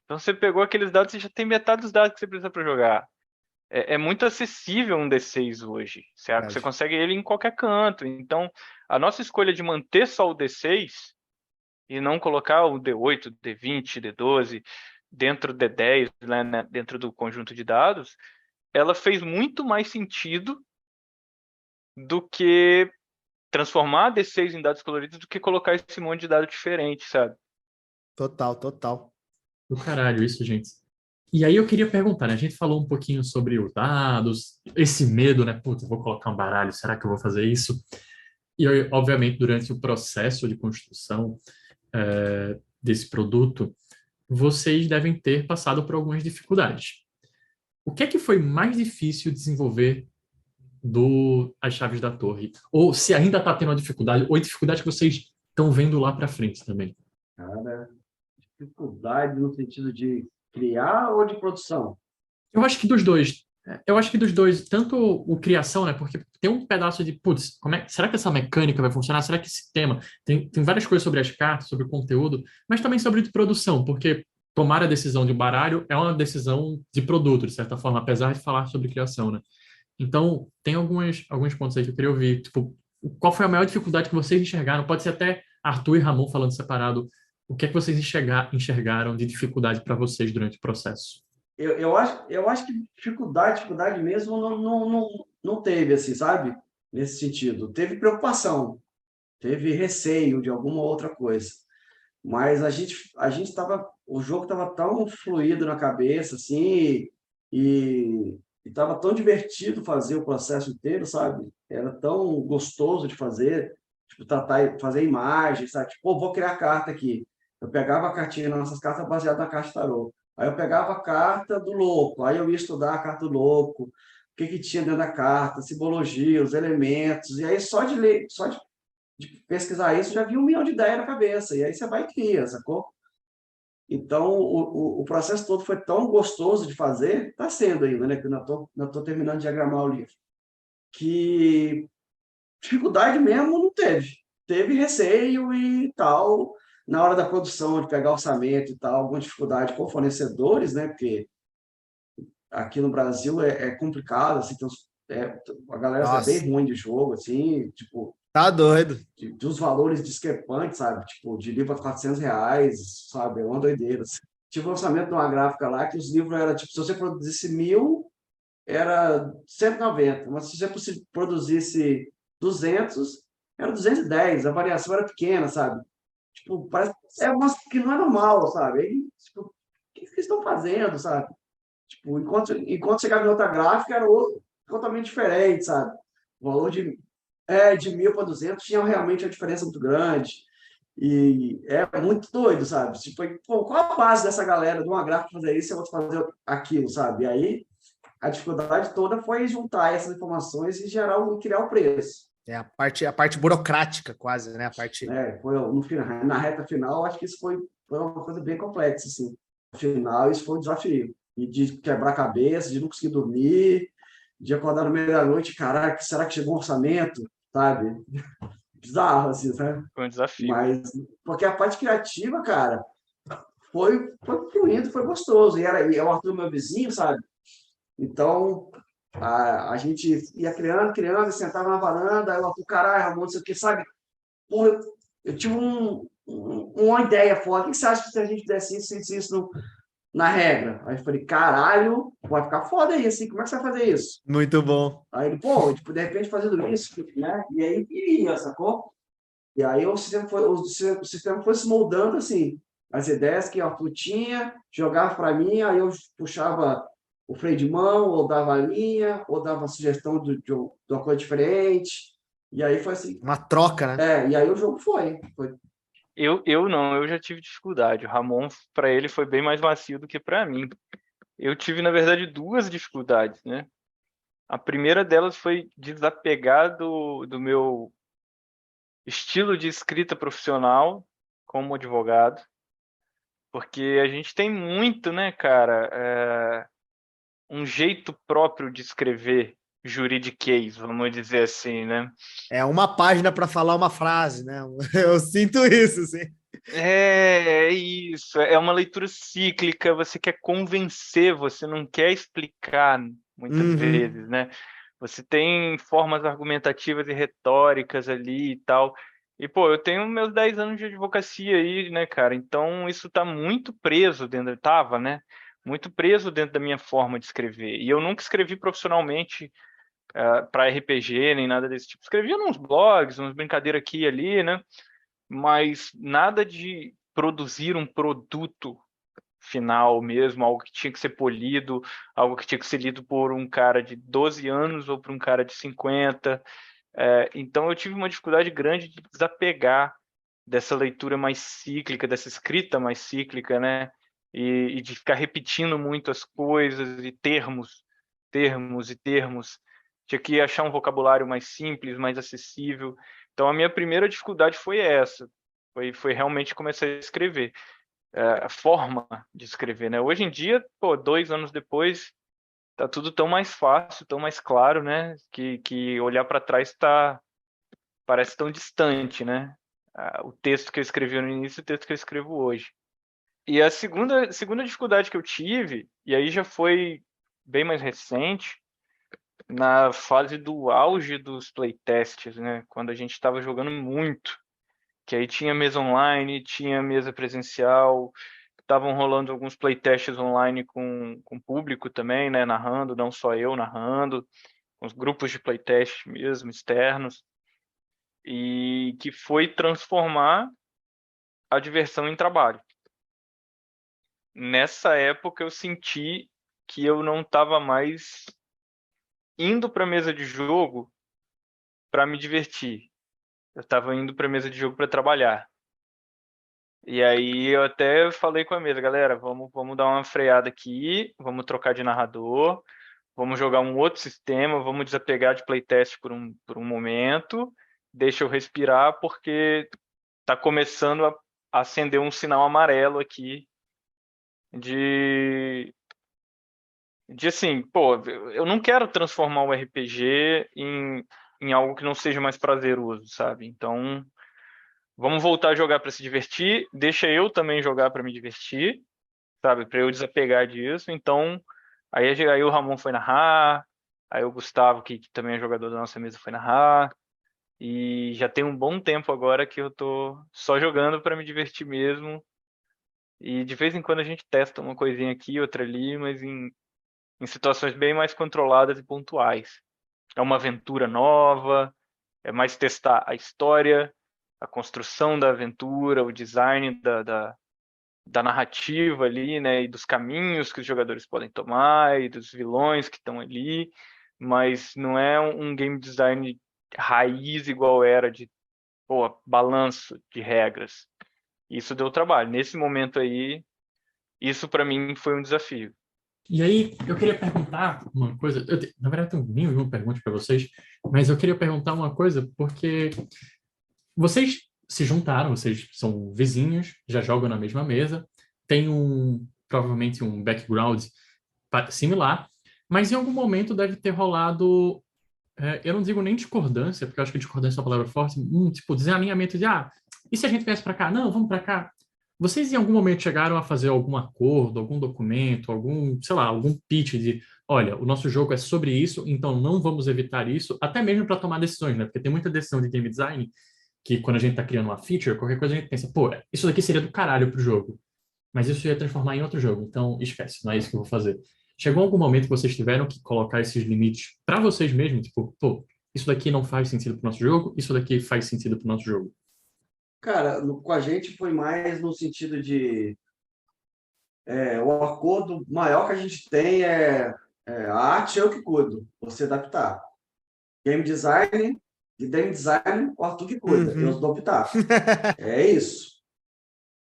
Então você pegou aqueles dados e já tem metade dos dados que você precisa para jogar. É muito acessível um D6 hoje, certo? Você consegue ele em qualquer canto. Então, a nossa escolha de manter só o D6 e não colocar o D8, D20, D12, dentro do D10, né, dentro do conjunto de dados, ela fez muito mais sentido do que transformar D6 em dados coloridos do que colocar esse monte de dado diferente, sabe? Total, total. Do caralho, isso, gente. E aí eu queria perguntar, né? A gente falou um pouquinho sobre os dados, esse medo, né? Putz, eu vou colocar um baralho, será que eu vou fazer isso? E, obviamente, durante o processo de construção desse produto, vocês devem ter passado por algumas dificuldades. O que é que foi mais difícil desenvolver as chaves da torre? Ou se ainda está tendo uma dificuldade, ou a dificuldade que vocês estão vendo lá para frente também? Cara, dificuldade no sentido de criar ou de produção? Eu acho que dos dois. Eu acho que dos dois, tanto o criação, né? Porque tem um pedaço de, putz, será que essa mecânica vai funcionar? Será que esse tema? Tem várias coisas sobre as cartas, sobre o conteúdo, mas também sobre de produção, porque tomar a decisão de um baralho é uma decisão de produto, de certa forma, apesar de falar sobre criação, né? Então, tem alguns pontos aí que eu queria ouvir. Tipo, qual foi a maior dificuldade que vocês enxergaram? Pode ser até Arthur e Ramon falando separado. O que é que vocês enxergaram de dificuldade para vocês durante o processo? Eu acho que dificuldade mesmo não teve, assim, sabe? Nesse sentido. Teve preocupação, teve receio de alguma outra coisa. Mas a gente estava, o jogo estava tão fluido na cabeça, assim, e estava tão divertido fazer o processo inteiro, sabe? Era tão gostoso de fazer, tipo, fazer imagens, sabe? Tipo, pô, vou criar carta aqui. Eu pegava a cartinha nas nossas cartas baseada na carta de tarô. Aí eu pegava a carta do louco, aí eu ia estudar a carta do louco, o que que tinha dentro da carta, simbologia, os elementos, e aí só de ler, de pesquisar isso, já vi 1 milhão de ideias na cabeça, e aí você vai e cria, sacou? Então, o processo todo foi tão gostoso de fazer, está sendo ainda, né? Que eu não tô terminando de diagramar o livro, que dificuldade mesmo não teve. Teve receio e tal, na hora da produção, de pegar orçamento e tal, alguma dificuldade com fornecedores, né? Porque aqui no Brasil é complicado, assim, a galera é bem Nossa, ruim de jogo, assim, tipo, tá doido. dos valores discrepantes, sabe? Tipo, de livro a R$ 400, sabe? É uma doideira. Assim. Tive um orçamento de uma gráfica lá que os livros eram, tipo, se você produzisse 1.000, era 190, mas se você produzisse 200, era 210, a variação era pequena, sabe? Tipo, parece que não é normal, sabe? Aí, tipo, o que eles estão fazendo, sabe? Tipo, enquanto chegava em outra gráfica, era outro, totalmente diferente, sabe? O valor de 1.000 para 200 tinha realmente uma diferença muito grande. E é muito doido, sabe? Tipo, pô, qual a base dessa galera de uma gráfica fazer isso e outra fazer aquilo, sabe? E aí a dificuldade toda foi juntar essas informações e criar o preço. É a parte burocrática, quase, né? A parte. Foi no final, na reta final, acho que isso foi uma coisa bem complexa, assim. No final, isso foi um desafio. E de quebrar a cabeça, de não conseguir dormir, de acordar no meio da noite, caraca, será que chegou um orçamento? Sabe? Bizarro, assim, sabe? Foi um desafio. Mas, porque a parte criativa, cara, foi fluindo, foi gostoso. E é o Arthur, meu vizinho, sabe? Então, a gente ia criando, sentava na varanda, aí o Arthur, caralho, Ramon, não sei o que, sabe? Porra, eu tive uma ideia foda. O que você acha que se a gente fizesse isso na regra? Aí eu falei, caralho, vai ficar foda aí, assim, como é que você vai fazer isso? Muito bom. Aí ele, pô, tipo, de repente fazendo isso, né? E aí ia, sacou? E aí o sistema foi se moldando assim. As ideias que o Arthur tinha, jogava para mim, aí eu puxava o freio de mão, ou dava a linha, ou dava a sugestão de uma coisa diferente. E aí foi assim. Uma troca, né? E aí o jogo foi. Eu não, eu já tive dificuldade. O Ramon, para ele, foi bem mais macio do que para mim. Eu tive, na verdade, duas dificuldades, né? A primeira delas foi desapegar do meu estilo de escrita profissional como advogado, porque a gente tem muito, né, cara, um jeito próprio de escrever juridiquês, vamos dizer assim, né? É uma página para falar uma frase, né? Eu sinto isso, assim. É isso, é uma leitura cíclica, você quer convencer, você não quer explicar muitas vezes, né? Você tem formas argumentativas e retóricas ali e tal, E, pô, eu tenho meus 10 anos de advocacia aí, né, cara? Então, isso tá muito preso dentro, tava, né? Muito preso dentro da minha forma de escrever. E eu nunca escrevi profissionalmente para RPG, nem nada desse tipo. Escrevia nos blogs, umas brincadeiras aqui e ali, né? Mas nada de produzir um produto final mesmo, algo que tinha que ser polido, algo que tinha que ser lido por um cara de 12 anos ou por um cara de 50. Então eu tive uma dificuldade grande de desapegar dessa leitura mais cíclica, dessa escrita mais cíclica, né? E de ficar repetindo muito as coisas e termos, termos e termos. Tinha que achar um vocabulário mais simples, mais acessível. Então a minha primeira dificuldade foi essa, foi realmente começar a escrever, a forma de escrever, né? Hoje em dia, pô, 2 anos depois, tá tudo tão mais fácil, tão mais claro, né? Que olhar para trás parece tão distante, né? O texto que eu escrevi no início e o texto que eu escrevo hoje. E a segunda dificuldade que eu tive, e aí já foi bem mais recente, na fase do auge dos playtests, né? Quando a gente estava jogando muito, que aí tinha mesa online, tinha mesa presencial, estavam rolando alguns playtests online com público também, né? Narrando, não só eu narrando, os grupos de playtest mesmo, externos, e que foi transformar a diversão em trabalho. Nessa época eu senti que eu não estava mais indo para a mesa de jogo para me divertir. Eu estava indo para a mesa de jogo para trabalhar. E aí eu até falei com a mesa, galera, vamos dar uma freada aqui, vamos trocar de narrador, vamos jogar um outro sistema, vamos desapegar de playtest por um momento, deixa eu respirar, porque está começando a acender um sinal amarelo aqui de assim, pô, eu não quero transformar o RPG em algo que não seja mais prazeroso, sabe? Então, vamos voltar a jogar para se divertir, deixa eu também jogar para me divertir, sabe? Para eu desapegar disso. Então, aí o Ramon foi narrar, aí o Gustavo, que também é jogador da nossa mesa, foi narrar. E já tem um bom tempo agora que eu tô só jogando para me divertir mesmo. E de vez em quando a gente testa uma coisinha aqui, outra ali, mas em situações bem mais controladas e pontuais. É uma aventura nova, é mais testar a história, a construção da aventura, o design da narrativa ali, né, e dos caminhos que os jogadores podem tomar, e dos vilões que estão ali, mas não é um game design raiz igual era de, pô, balanço de regras. Isso deu trabalho. Nesse momento aí, isso para mim foi um desafio. E aí, eu queria perguntar uma coisa. Na verdade, eu tenho nenhuma pergunta para vocês, mas eu queria perguntar uma coisa, porque vocês se juntaram, vocês são vizinhos, já jogam na mesma mesa, têm provavelmente um background similar, mas em algum momento deve ter rolado, eu não digo nem discordância, porque eu acho que discordância é uma palavra forte, tipo, desalinhamento de, e se a gente viesse para cá? Não, vamos para cá. Vocês em algum momento chegaram a fazer algum acordo, algum documento, sei lá, algum pitch de, olha, o nosso jogo é sobre isso, então não vamos evitar isso, até mesmo para tomar decisões, né? Porque tem muita decisão de game design que quando a gente está criando uma feature, qualquer coisa a gente pensa, pô, isso daqui seria do caralho pro jogo, mas isso ia transformar em outro jogo, então esquece, não é isso que eu vou fazer. Chegou algum momento que vocês tiveram que colocar esses limites para vocês mesmos, tipo, pô, isso daqui não faz sentido pro nosso jogo, isso daqui faz sentido pro nosso jogo? Cara, com a gente foi mais no sentido de o acordo maior que a gente tem a arte eu que cuido, você adaptar. Game design e game design, o Arthur que cuida, eu dou pitaco. É isso.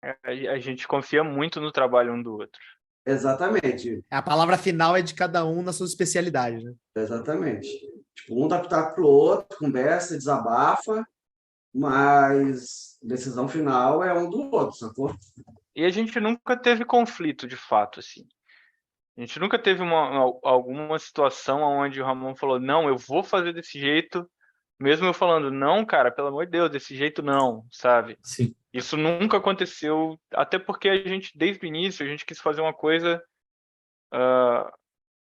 A gente confia muito no trabalho um do outro. Exatamente, A palavra final é de cada um na sua especialidade, né? exatamente. Tipo, um dá pitaco pro outro, conversa, desabafa, mas decisão final é um do outro, sacou? E a gente nunca teve conflito, de fato, assim. A gente nunca teve alguma situação onde o Ramon falou, não, eu vou fazer desse jeito, mesmo eu falando, não, cara, pelo amor de Deus, desse jeito não, sabe? Sim. Isso nunca aconteceu, até porque a gente, desde o início, a gente quis fazer uma coisa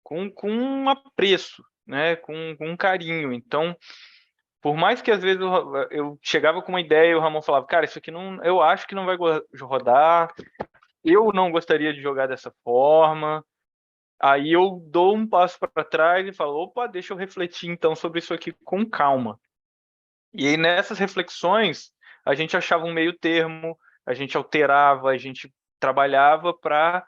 com um apreço, né? Com um carinho. Então, Por mais que às vezes eu chegava com uma ideia e o Ramon falava, cara, isso aqui não, eu acho que não vai rodar, eu não gostaria de jogar dessa forma. Aí eu dou um passo para trás e falo, opa, deixa eu refletir então sobre isso aqui com calma. E aí nessas reflexões, a gente achava um meio termo, a gente alterava, a gente trabalhava para,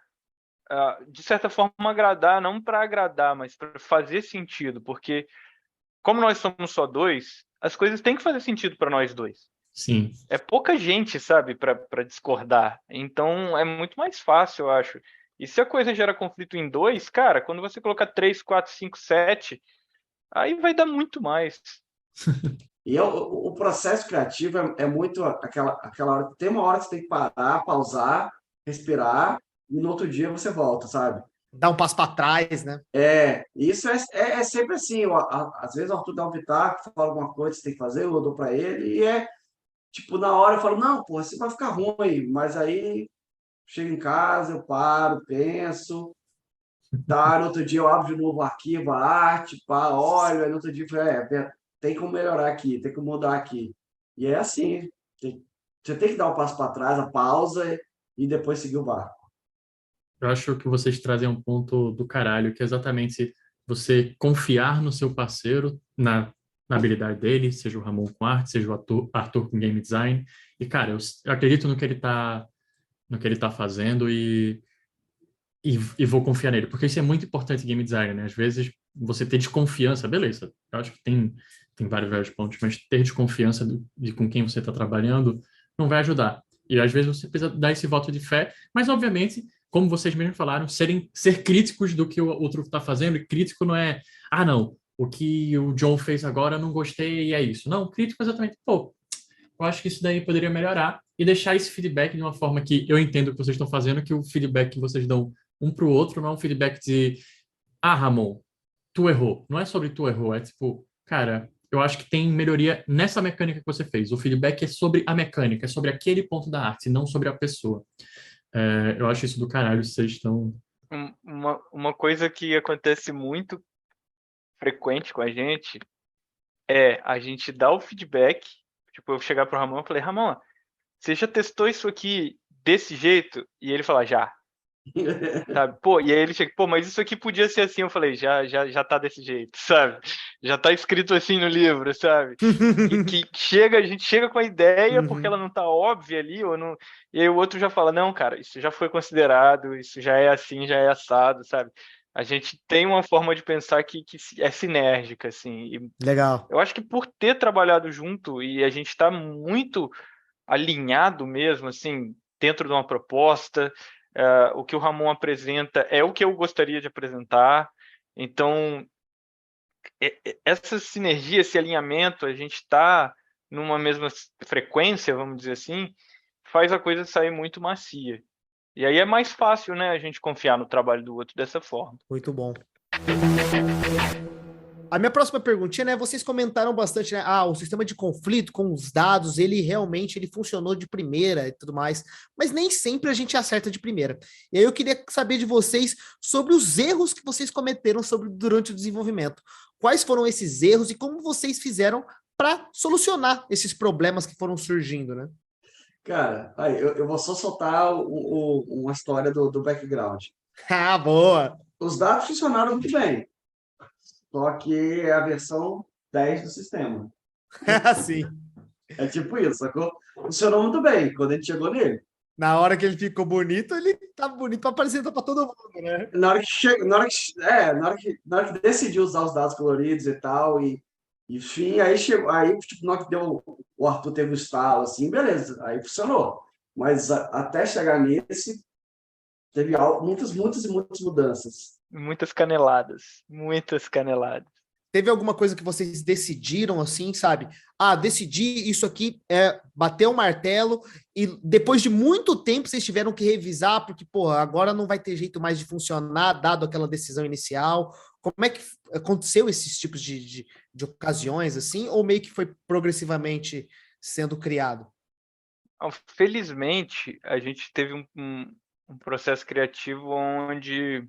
de certa forma, agradar, não para agradar, mas para fazer sentido, porque como nós somos só dois, as coisas têm que fazer sentido para nós dois. Sim. É pouca gente, sabe, para discordar. Então é muito mais fácil, eu acho. E se a coisa gera conflito em dois, cara, quando você colocar 3, 4, 5, 7, aí vai dar muito mais. E o processo criativo é muito aquela hora. Tem uma hora que você tem que parar, pausar, respirar, e no outro dia você volta, sabe? Dá um passo para trás, né? Isso é sempre assim. Às vezes o Arthur dá um pitaco, fala alguma coisa que você tem que fazer, eu dou para ele, e tipo, na hora eu falo, não, pô, assim vai ficar ruim, mas aí chego em casa, eu paro, penso, tá, no outro dia eu abro de novo o arquivo, a arte, pá, olho, aí no outro dia eu falo, tem como melhorar aqui, tem como mudar aqui. E é assim, você tem que dar um passo para trás, a pausa e depois seguir o barco. Eu acho que vocês trazem um ponto do caralho, que é exatamente você confiar no seu parceiro, na habilidade dele, seja o Ramon com arte, seja o Arthur com game design. E, cara, eu acredito no que ele tá fazendo e vou confiar nele, porque isso é muito importante em game design, né? Às vezes você ter desconfiança, beleza, eu acho que tem vários pontos, mas ter desconfiança de com quem você está trabalhando não vai ajudar. E às vezes você precisa dar esse voto de fé, mas obviamente, como vocês mesmos falaram, ser críticos do que o outro está fazendo, e crítico não é, não, o que o John fez agora eu não gostei e é isso. Não, crítico é exatamente, pô, eu acho que isso daí poderia melhorar e deixar esse feedback de uma forma que eu entendo que vocês estão fazendo, que o feedback que vocês dão um para o outro não é um feedback de, Ramon, tu errou. Não é sobre tu errou, é tipo, cara, eu acho que tem melhoria nessa mecânica que você fez. O feedback é sobre a mecânica, é sobre aquele ponto da arte, não sobre a pessoa. Eu acho isso do caralho, vocês estão... Uma coisa que acontece muito frequente com a gente é a gente dar o feedback, tipo, eu chegar pro Ramon e falei, Ramon, você já testou isso aqui desse jeito? E ele fala, já. Sabe? Pô, e aí ele chega, pô, mas isso aqui podia ser assim. Eu falei, já tá desse jeito, sabe? Já tá escrito assim no livro, sabe? Que a gente chega com a ideia porque ela não tá óbvia ali, ou não... E aí o outro já fala, não, cara, isso já foi considerado, isso já é assim, já é assado, sabe? A gente tem uma forma de pensar que é sinérgica, assim. E Legal. eu acho que por ter trabalhado junto e a gente tá muito alinhado mesmo, assim, dentro de uma proposta. O que o Ramon apresenta é o que eu gostaria de apresentar. Então, essa sinergia, esse alinhamento, a gente está numa mesma frequência, vamos dizer assim, faz a coisa sair muito macia. E aí é mais fácil, né, a gente confiar no trabalho do outro dessa forma. Muito bom. A minha próxima perguntinha, né? Vocês comentaram bastante, né? O sistema de conflito com os dados, ele realmente ele funcionou de primeira e tudo mais, mas nem sempre a gente acerta de primeira. E aí eu queria saber de vocês sobre os erros que vocês cometeram durante o desenvolvimento. Quais foram esses erros e como vocês fizeram para solucionar esses problemas que foram surgindo, né? Cara, aí, eu vou só soltar uma história do background. Ah, boa! Os dados funcionaram muito bem, só que é a versão 10 do sistema. Sim. É tipo isso, sacou? Funcionou muito bem quando a gente chegou nele. Na hora que ele ficou bonito, ele tá bonito para apresentar para todo mundo, né? Na hora que decidiu usar os dados coloridos e tal, e enfim, aí chegou, aí tipo, na hora que o Arthur teve o estalo, assim, beleza, aí funcionou. Mas até chegar nesse, teve muitas e muitas mudanças. Muitas caneladas, muitas caneladas. Teve alguma coisa que vocês decidiram assim, sabe? Decidi isso aqui, bater o martelo, e depois de muito tempo vocês tiveram que revisar, porque, porra, agora não vai ter jeito mais de funcionar, dado aquela decisão inicial. Como é que aconteceu esses tipos de ocasiões, assim, ou meio que foi progressivamente sendo criado? Felizmente, a gente teve um processo criativo onde,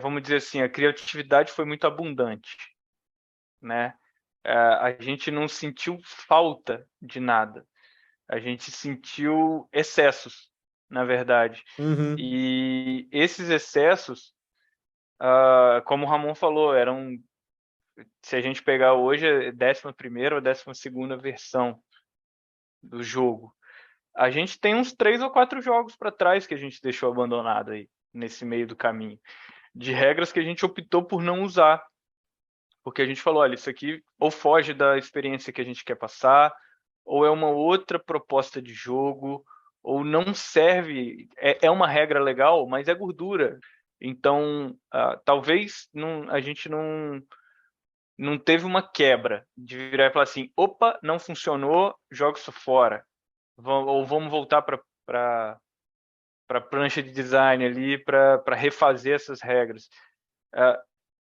vamos dizer assim, a criatividade foi muito abundante, né? a gente não sentiu falta de nada. A gente sentiu excessos, na verdade. Uhum. E esses excessos, como o Ramon falou, se a gente pegar hoje, é 11ª ou 12ª versão do jogo. A gente tem uns 3 ou 4 jogos para trás que a gente deixou abandonado aí, nesse meio do caminho, de regras que a gente optou por não usar, porque a gente falou, olha, isso aqui ou foge da experiência que a gente quer passar, ou é uma outra proposta de jogo, ou não serve, é uma regra legal, mas é gordura. Então, talvez a gente não teve uma quebra de virar e falar assim, opa, não funcionou, joga isso fora. Ou vamos voltar para a prancha de design ali para refazer essas regras.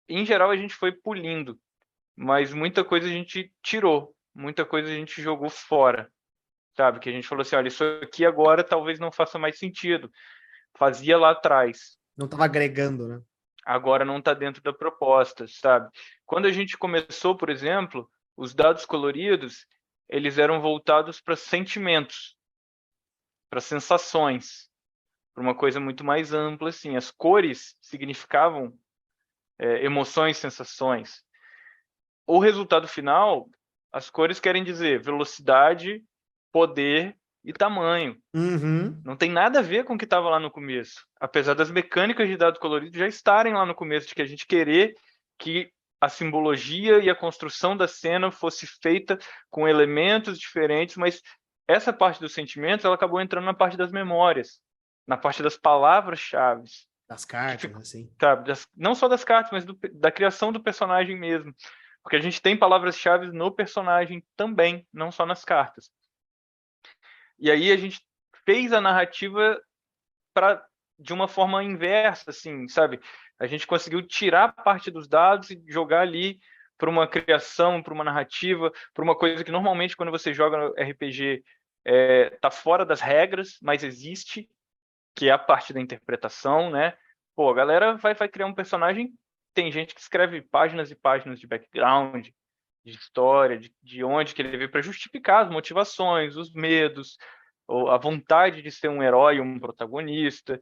Em geral, a gente foi polindo, mas muita coisa a gente tirou, muita coisa a gente jogou fora, sabe? Que a gente falou assim, olha, isso aqui agora talvez não faça mais sentido. Fazia lá atrás. Não estava agregando, né? Agora não está dentro da proposta, sabe? Quando a gente começou, por exemplo, os dados coloridos, eles eram voltados para sentimentos, para sensações, para uma coisa muito mais ampla, assim. As cores significavam emoções, sensações. O resultado final, as cores querem dizer velocidade, poder e tamanho. Uhum. Não tem nada a ver com o que estava lá no começo. Apesar das mecânicas de dado colorido já estarem lá no começo, de que a gente querer que a simbologia e a construção da cena fosse feita com elementos diferentes, mas essa parte dos sentimentos ela acabou entrando na parte das memórias, na parte das palavras-chave. Das cartas, assim. Sabe, não só das cartas, mas da criação do personagem mesmo. Porque a gente tem palavras-chave no personagem também, não só nas cartas. E aí a gente fez a narrativa de uma forma inversa, assim, sabe? A gente conseguiu tirar parte dos dados e jogar ali para uma criação, para uma narrativa, para uma coisa que normalmente quando você joga no RPG tá fora das regras, mas existe, que é a parte da interpretação, né? Pô, a galera vai criar um personagem, tem gente que escreve páginas e páginas de background, de história, de onde que ele veio para justificar as motivações, os medos, ou a vontade de ser um herói, um protagonista.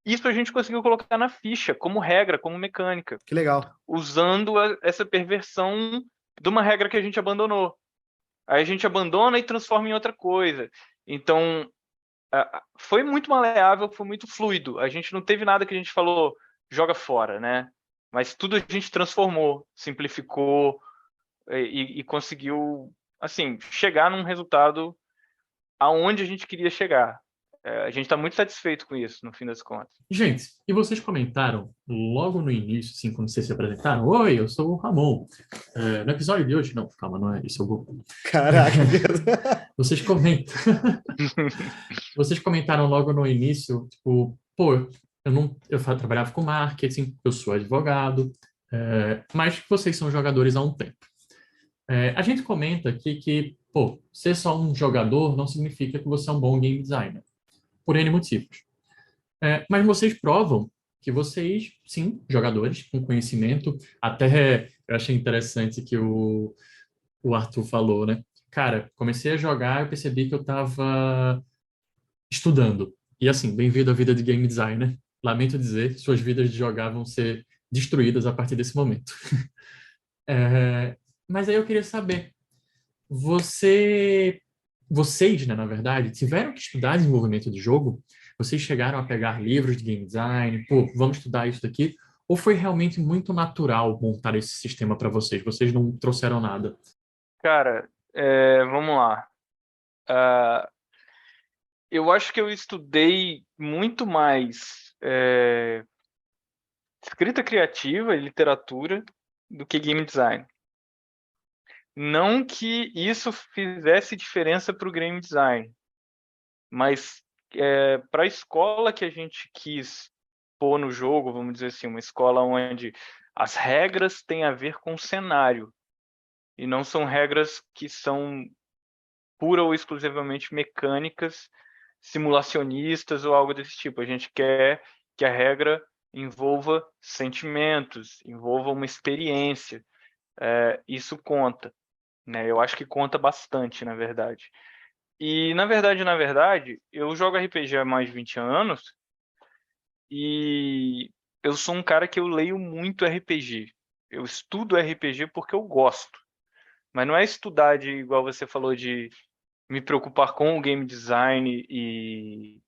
Isso a gente conseguiu colocar na ficha, como regra, como mecânica, Que legal. usando essa perversão de uma regra que a gente abandonou. Aí a gente abandona e transforma em outra coisa. Então, foi muito maleável, foi muito fluido. A gente não teve nada que a gente falou, joga fora, né? Mas tudo a gente transformou, simplificou e conseguiu, assim, chegar num resultado aonde a gente queria chegar. A gente está muito satisfeito com isso, no fim das contas. Gente, e vocês comentaram logo no início, assim, quando vocês se apresentaram, oi, eu sou o Ramon. No episódio de hoje, não, calma, não é isso, eu vou... Caraca. Vocês comentam. Vocês comentaram logo no início, tipo, pô, eu trabalhava com marketing, eu sou advogado, mas vocês são jogadores há um tempo. A gente comenta aqui que, pô, ser só um jogador não significa que você é um bom game designer, por N motivos. Mas vocês provam que vocês, sim, jogadores com conhecimento, até eu achei interessante que o Arthur falou, né? Cara, comecei a jogar e percebi que eu estava estudando. E assim, bem-vindo à vida de game designer. Lamento dizer, suas vidas de jogar vão ser destruídas a partir desse momento. Mas aí eu queria saber, vocês, né, na verdade, tiveram que estudar desenvolvimento de jogo? Vocês chegaram a pegar livros de game design? Pô, vamos estudar isso daqui? Ou foi realmente muito natural montar esse sistema para vocês? Vocês não trouxeram nada? Cara, vamos lá. Eu acho que eu estudei muito mais escrita criativa e literatura do que game design. Não que isso fizesse diferença para o game design, mas para a escola que a gente quis pôr no jogo, vamos dizer assim, uma escola onde as regras têm a ver com o cenário e não são regras que são pura ou exclusivamente mecânicas, simulacionistas ou algo desse tipo. A gente quer que a regra envolva sentimentos, envolva uma experiência. Isso conta. né? Eu acho que conta bastante, na verdade. E, na verdade, eu jogo RPG há mais de 20 anos e eu sou um cara que eu leio muito RPG. Eu estudo RPG porque eu gosto. Mas não é estudar de, igual você falou, de me preocupar com o game design e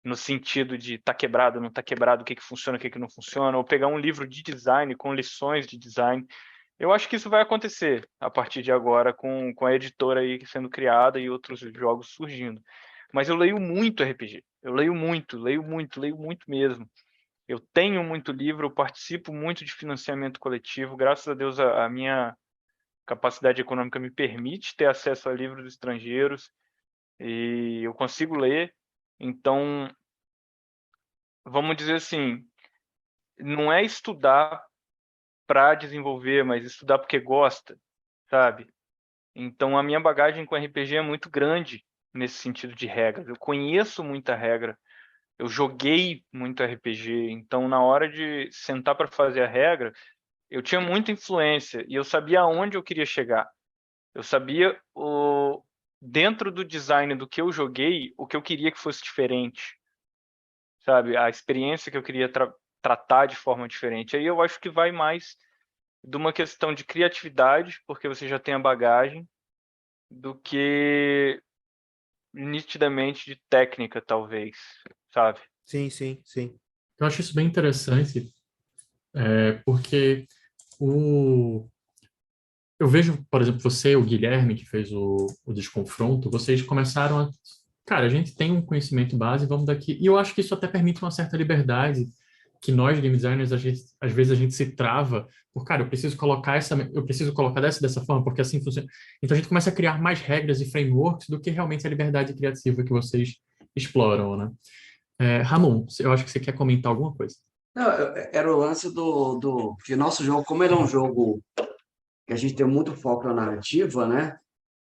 no sentido de tá quebrado, não tá quebrado, o que que funciona, o que que não funciona, ou pegar um livro de design com lições de design. Eu acho que isso vai acontecer a partir de agora com a editora aí sendo criada e outros jogos surgindo. Mas eu leio muito RPG. Eu leio muito mesmo. Eu tenho muito livro, eu participo muito de financiamento coletivo. Graças a Deus, a minha capacidade econômica me permite ter acesso a livros estrangeiros e eu consigo ler. Então, vamos dizer assim, não é estudar para desenvolver, mas estudar porque gosta, sabe? Então, a minha bagagem com RPG é muito grande nesse sentido de regras. Eu conheço muita regra, eu joguei muito RPG, então na hora de sentar para fazer a regra, eu tinha muita influência e eu sabia aonde eu queria chegar. Eu sabia dentro do design do que eu joguei, o que eu queria que fosse diferente, sabe? A experiência que eu queria tratar de forma diferente. Aí eu acho que vai mais de uma questão de criatividade, porque você já tem a bagagem, do que nitidamente de técnica, talvez, sabe? Sim, sim, sim. Eu acho isso bem interessante, porque o... eu vejo, por exemplo, você, o Guilherme, que fez o Desconfronto, vocês começaram a... Cara, a gente tem um conhecimento base, vamos daqui... E eu acho que isso até permite uma certa liberdade, que nós, game designers, às vezes a gente se trava por, cara, eu preciso colocar dessa forma, porque assim funciona. Então a gente começa a criar mais regras e frameworks do que realmente a liberdade criativa que vocês exploram, né? Ramon, eu acho que você quer comentar alguma coisa. Não, era o lance que nosso jogo, como ele é um jogo que a gente tem muito foco na narrativa, né?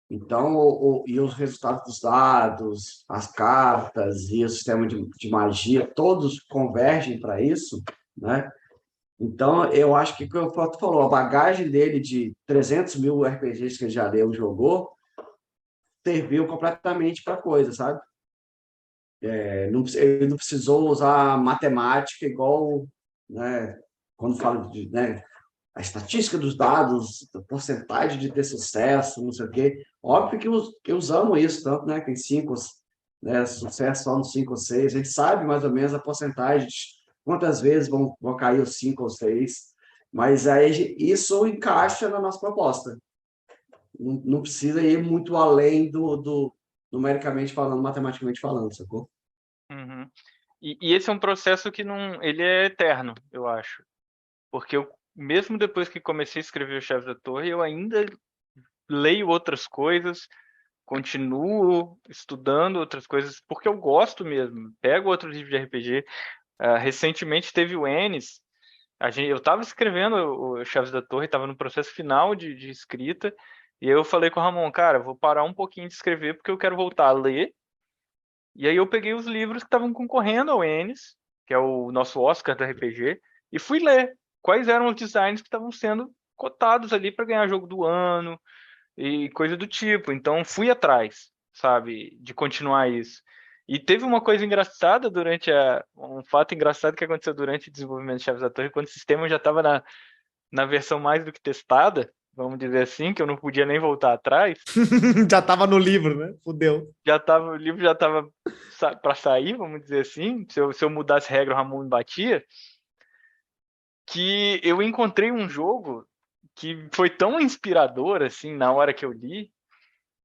Então, e os resultados dos dados, as cartas e o sistema de magia, todos convergem para isso, né? Então, eu acho que, como o Pato falou, a bagagem dele de 300 mil RPGs que ele já leu, jogou, serviu completamente para a coisa, sabe? Ele não precisou usar matemática igual, né? Quando fala de, né, a estatística dos dados, a porcentagem de ter sucesso, não sei o quê. Óbvio que usamos isso, tanto, né? Tem cinco, né, sucesso só no 5 ou 6. A gente sabe mais ou menos a porcentagem, de quantas vezes vão cair os 5 ou 6. Mas aí isso encaixa na nossa proposta. Não precisa ir muito além do numericamente falando, matematicamente falando, sacou? Uhum. E esse é um processo que não, ele é eterno, eu acho. Porque eu, mesmo depois que comecei a escrever o Chaves da Torre, eu ainda leio outras coisas, continuo estudando outras coisas, porque eu gosto mesmo. Pego outro livro de RPG. Recentemente teve o Enes. Eu estava escrevendo o Chaves da Torre, estava no processo final de escrita, e eu falei com o Ramon, cara, vou parar um pouquinho de escrever porque eu quero voltar a ler. E aí eu peguei os livros que estavam concorrendo ao Enes, que é o nosso Oscar do RPG, e fui ler quais eram os designs que estavam sendo cotados ali para ganhar jogo do ano e coisa do tipo. Então fui atrás, sabe, de continuar isso. E teve uma coisa engraçada um fato engraçado que aconteceu durante o desenvolvimento de Chaves da Torre, quando o sistema já estava na versão mais do que testada, vamos dizer assim, que eu não podia nem voltar atrás. Já tava no livro, né? Fudeu. O livro já estava para sair, vamos dizer assim. Se eu mudasse regra, o Ramon me batia. Que eu encontrei um jogo que foi tão inspirador, assim, na hora que eu li,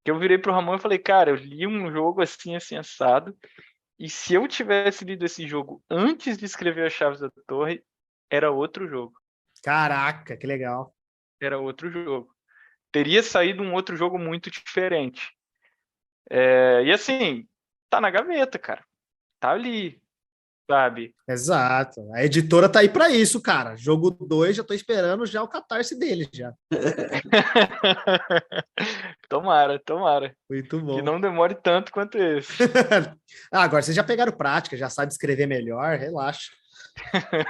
que eu virei pro Ramon e falei, cara, eu li um jogo assim, assim, assado, e se eu tivesse lido esse jogo antes de escrever As Chaves da Torre, era outro jogo. Caraca, que legal. Era outro jogo. Teria saído um outro jogo muito diferente. E assim, tá na gaveta, cara. Tá ali, sabe? Exato. A editora tá aí para isso, cara. Jogo 2, já tô esperando já o catarse dele já. Tomara, tomara. Muito Que bom. não demore tanto quanto esse. Agora vocês já pegaram prática, já sabe escrever melhor, relaxa.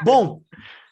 Bom,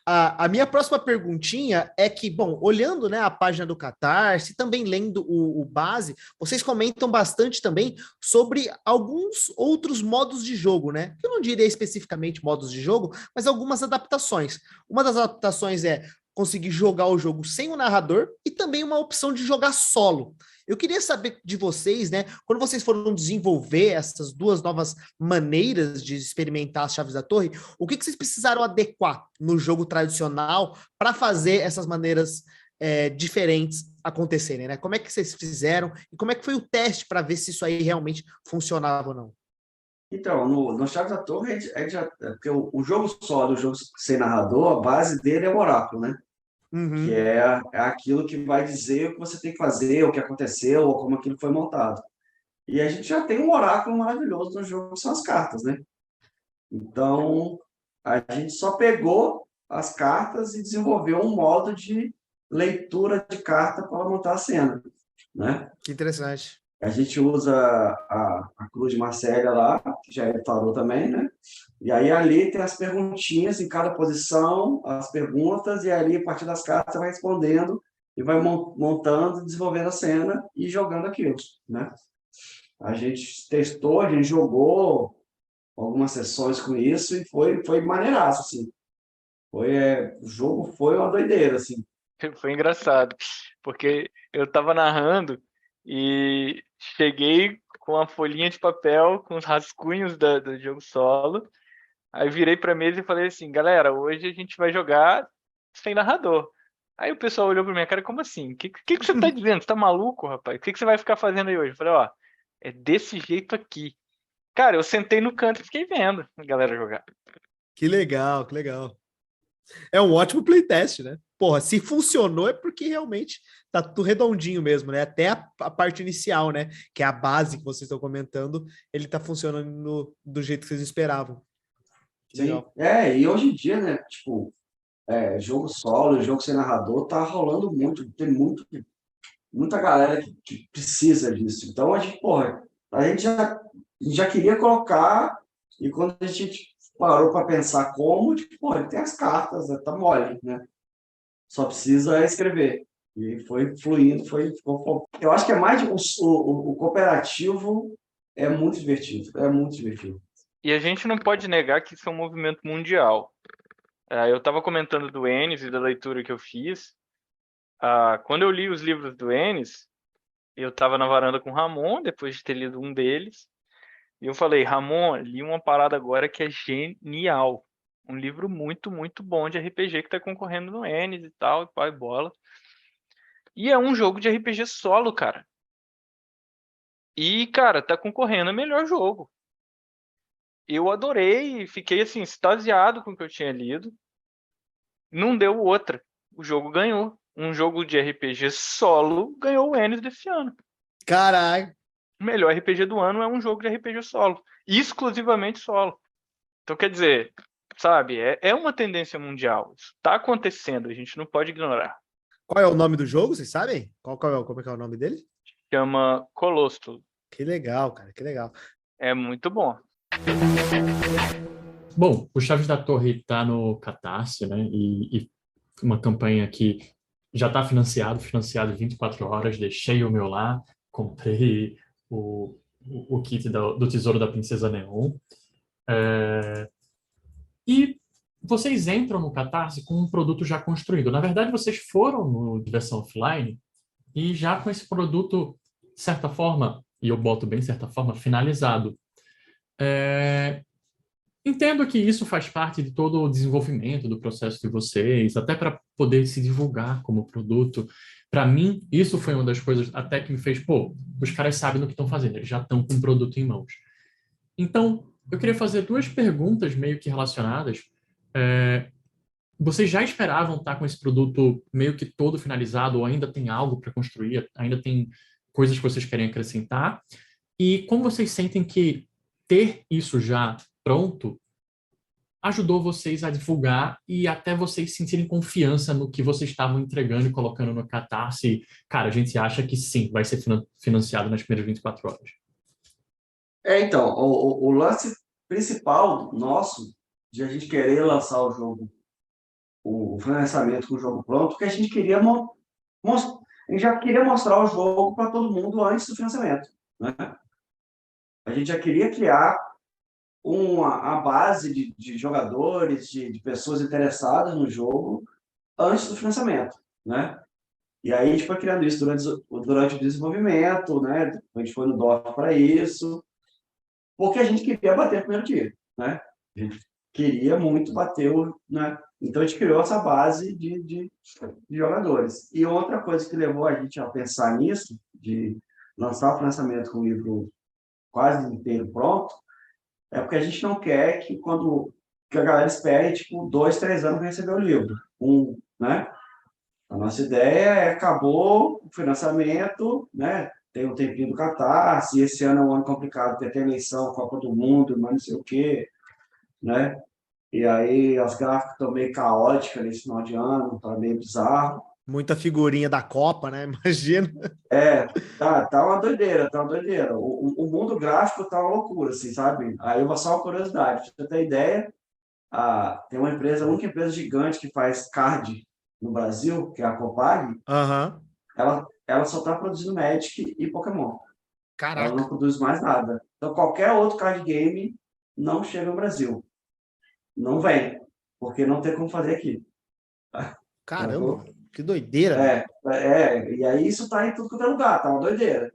A minha próxima perguntinha é que, bom, olhando, né, a página do Catarse, também lendo o Base, vocês comentam bastante também sobre alguns outros modos de jogo, né? Eu não diria especificamente modos de jogo, mas algumas adaptações. Uma das adaptações é conseguir jogar o jogo sem o narrador e também uma opção de jogar solo. Eu queria saber de vocês, né, quando vocês foram desenvolver essas duas novas maneiras de experimentar as chaves da torre, o que vocês precisaram adequar no jogo tradicional para fazer essas maneiras diferentes acontecerem, né? Como é que vocês fizeram e como é que foi o teste para ver se isso aí realmente funcionava ou não? Então, no Chaves da Torre, porque o jogo solo, o jogo sem narrador, a base dele é o oráculo, né? Que Uhum. é aquilo que vai dizer o que você tem que fazer, o que aconteceu, ou como aquilo foi montado. E a gente já tem um oráculo maravilhoso no jogo, que são as cartas, né? Então, a gente só pegou as cartas e desenvolveu um modo de leitura de carta para montar a cena, né? Que interessante. A gente usa a Cruz de Marselha lá, que já ele falou também, né? E aí ali tem as perguntinhas em cada posição, as perguntas, e ali a partir das cartas você vai respondendo e vai montando, desenvolvendo a cena e jogando aquilo, né? A gente testou, a gente jogou algumas sessões com isso e foi maneiraço, assim. O jogo foi uma doideira, assim. Foi engraçado, porque eu tava narrando e cheguei com a folhinha de papel, com os rascunhos do jogo solo. Aí virei pra mesa e falei assim, galera, hoje a gente vai jogar sem narrador. Aí o pessoal olhou pra minha cara, como assim? O que você tá dizendo? Você tá maluco, rapaz? O que você vai ficar fazendo aí hoje? Eu falei, ó, é desse jeito aqui. Cara, eu sentei no canto e fiquei vendo a galera jogar. Que legal, que legal. É um ótimo playtest, né? Porra, se funcionou é porque realmente tá tudo redondinho mesmo, né? Até a parte inicial, né? Que é a base que vocês estão comentando, ele tá funcionando do jeito que vocês esperavam. Que Sim. legal. E hoje em dia, né, tipo, jogo solo, jogo sem narrador, tá rolando muito, tem muita galera que precisa disso. Então, a gente, porra, a gente já queria colocar, e quando a gente parou para pensar como, tipo, porra, tem as cartas, né, tá mole, né? Só precisa escrever. E foi fluindo, eu acho que é mais o cooperativo é muito divertido, é muito divertido. E a gente não pode negar que isso é um movimento mundial. Eu estava comentando do Enes e da leitura que eu fiz. Quando eu li os livros do Enes, eu estava na varanda com o Ramon, depois de ter lido um deles, e eu falei, Ramon, li uma parada agora que é genial. Um livro muito, muito bom de RPG que está concorrendo no Enes e tal, e pai bola. E é um jogo de RPG solo, cara. E, cara, tá concorrendo a melhor jogo. Eu adorei, fiquei assim, extasiado com o que eu tinha lido. Não deu outra. O jogo ganhou. Um jogo de RPG solo ganhou o Enes desse ano. Caralho. O melhor RPG do ano é um jogo de RPG solo. Exclusivamente solo. Então, quer dizer, sabe, é uma tendência mundial. Isso está acontecendo, a gente não pode ignorar. Qual é o nome do jogo, vocês sabem? Como é que é o nome dele? Chama Colosso. Que legal, cara, que legal. É muito bom. Bom, o Chaves da Torre está no Catarse, né? E uma campanha que já está financiado 24 horas, deixei o meu lá, comprei o kit do Tesouro da Princesa Neon. E vocês entram no Catarse com um produto já construído. Na verdade, vocês foram no Diversão Offline e já com esse produto, de certa forma, e eu boto bem de certa forma, finalizado. Entendo que isso faz parte de todo o desenvolvimento do processo de vocês, até para poder se divulgar como produto. Para mim, isso foi uma das coisas até que me fez, pô, os caras sabem do que estão fazendo, eles já estão com o produto em mãos. Então, eu queria fazer duas perguntas meio que relacionadas. Vocês já esperavam estar com esse produto meio que todo finalizado ou ainda tem algo para construir, ainda tem coisas que vocês querem acrescentar? E como vocês sentem que ter isso já pronto ajudou vocês a divulgar e até vocês sentirem confiança no que vocês estavam entregando e colocando no Catarse? Cara, a gente acha que sim, vai ser financiado nas primeiras 24 horas. Então, o lance principal nosso de a gente querer lançar o jogo o financiamento com o jogo pronto, porque a gente queria a gente já queria mostrar o jogo para todo mundo antes do financiamento, né? A gente já queria criar a base de jogadores, de pessoas interessadas no jogo antes do financiamento, né? E aí a gente foi criando isso durante o desenvolvimento, né? A gente foi no DOF para isso, porque a gente queria bater o primeiro dia, né? A gente queria muito bater né? Então a gente criou essa base de jogadores. E outra coisa que levou a gente a pensar nisso, de lançar o financiamento com o livro quase inteiro pronto, é porque a gente não quer que a galera espere, tipo, 2, 3 anos para receber o livro. Né? A nossa ideia é, acabou o financiamento, né? Tem um tempinho do Catarse, e esse ano é um ano complicado, porque tem eleição, Copa do Mundo, mas não sei o quê, né? E aí as gráficas estão meio caóticas nesse final de ano, tá meio bizarro. Muita figurinha da Copa, né? Imagina. Tá uma doideira, tá uma doideira. O mundo gráfico tá uma loucura, assim, sabe? Aí eu vou só uma curiosidade, pra você ter ideia, tem uma empresa, a única empresa gigante que faz card no Brasil, que é a Copag, Aham. ela só está produzindo Magic e Pokémon. Ela não Caraca. produz mais nada. Então, qualquer outro card game não chega no Brasil. Não vem, porque não tem como fazer aqui. Caramba, velho. Que doideira, velho. E aí isso tá em tudo quanto é lugar, tá uma doideira.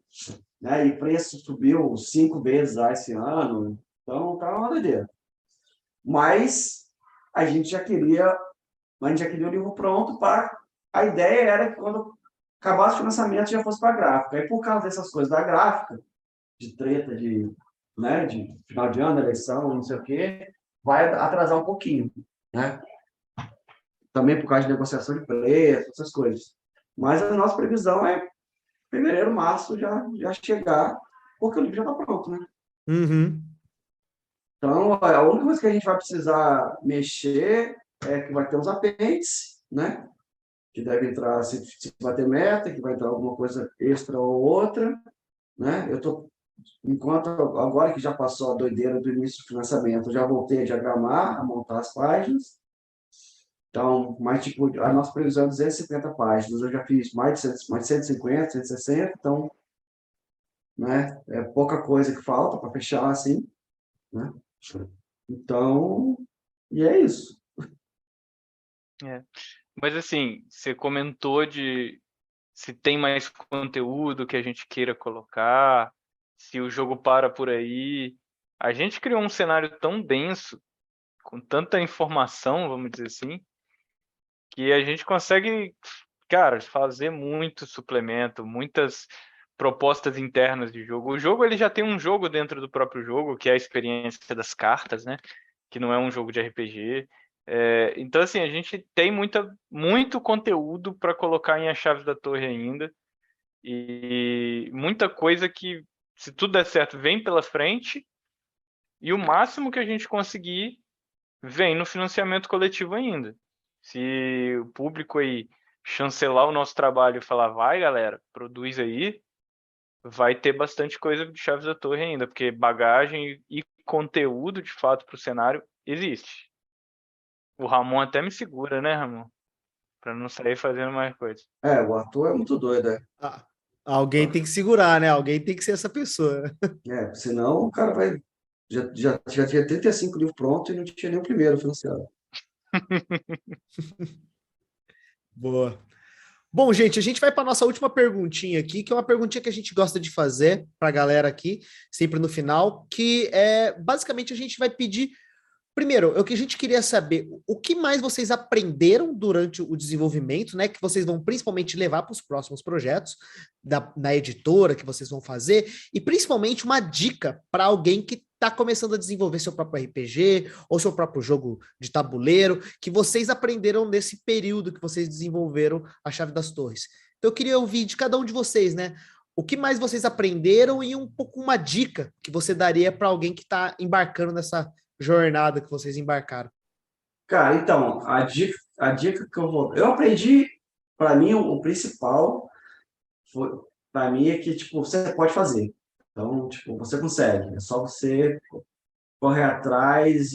Né? E preço subiu 5 vezes já esse ano, então tá uma doideira. Mas a gente já queria o livro pronto para... A ideia era que quando acabasse o financiamento já fosse para a gráfica. E por causa dessas coisas da gráfica, de treta, né, de final de ano, eleição, não sei o quê, vai atrasar um pouquinho, né? Também por causa de negociação de preço, essas coisas. Mas a nossa previsão é fevereiro, março já chegar, porque o livro já está pronto, né? Uhum. Então, a única coisa que a gente vai precisar mexer é que vai ter uns apêndices, né? Que deve entrar, se bater meta, que vai entrar alguma coisa extra ou outra, né? Enquanto agora que já passou a doideira do início do financiamento, eu já voltei a diagramar, a montar as páginas. Então, mais tipo, a nossa previsão é 250 páginas. Eu já fiz mais de 150, 160, então, né? É pouca coisa que falta para fechar assim, né? Então, e é isso. É. Mas assim, você comentou de se tem mais conteúdo que a gente queira colocar, se o jogo para por aí. A gente criou um cenário tão denso, com tanta informação, vamos dizer assim, que a gente consegue, cara, fazer muito suplemento, muitas propostas internas de jogo. O jogo ele já tem um jogo dentro do próprio jogo, que é a experiência das cartas, né? Que não é um jogo de RPG. Então, assim, a gente tem muito conteúdo para colocar em A Chave da Torre ainda. E muita coisa que, se tudo der certo, vem pela frente. E o máximo que a gente conseguir vem no financiamento coletivo ainda. Se o público aí chancelar o nosso trabalho e falar, vai, galera, produz aí, vai ter bastante coisa de Chaves da Torre ainda, porque bagagem e conteúdo, de fato, para o cenário existe. O Ramon até me segura, né, Ramon? Para não sair fazendo mais coisa. O ator é muito doido, né? Ah, alguém tem que segurar, né? Alguém tem que ser essa pessoa. Senão o cara vai... Já tinha 35 livros prontos e não tinha nem o primeiro financiado. Boa. Bom, gente, a gente vai para nossa última perguntinha aqui, que é uma perguntinha que a gente gosta de fazer para a galera aqui, sempre no final, que é basicamente a gente vai pedir. Primeiro, o que a gente queria saber, o que mais vocês aprenderam durante o desenvolvimento, né? Que vocês vão principalmente levar para os próximos projetos na editora que vocês vão fazer, e principalmente uma dica para alguém que está começando a desenvolver seu próprio RPG ou seu próprio jogo de tabuleiro, que vocês aprenderam nesse período que vocês desenvolveram a Chave das Torres. Então, eu queria ouvir de cada um de vocês, né? O que mais vocês aprenderam e um pouco uma dica que você daria para alguém que está embarcando nessa jornada que vocês embarcaram? Cara, então, a dica que eu vou... Eu aprendi, para mim, o principal, para mim, é que, tipo, você pode fazer. Então, tipo, você consegue. É só você correr atrás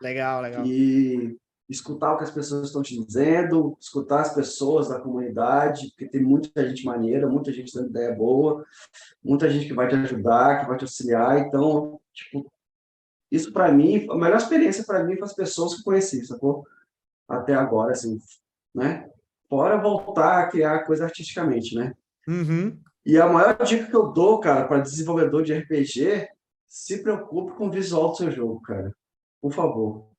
Legal, legal. e escutar o que as pessoas estão te dizendo, escutar as pessoas da comunidade, porque tem muita gente maneira, muita gente dando ideia boa, muita gente que vai te ajudar, que vai te auxiliar. Então, tipo, isso para mim, a melhor experiência para mim foi as pessoas que eu conheci, sacou? Até agora, assim, né? Fora voltar a criar coisa artisticamente, né? Uhum. E a maior dica que eu dou, cara, para desenvolvedor de RPG, se preocupe com o visual do seu jogo, cara. Por favor.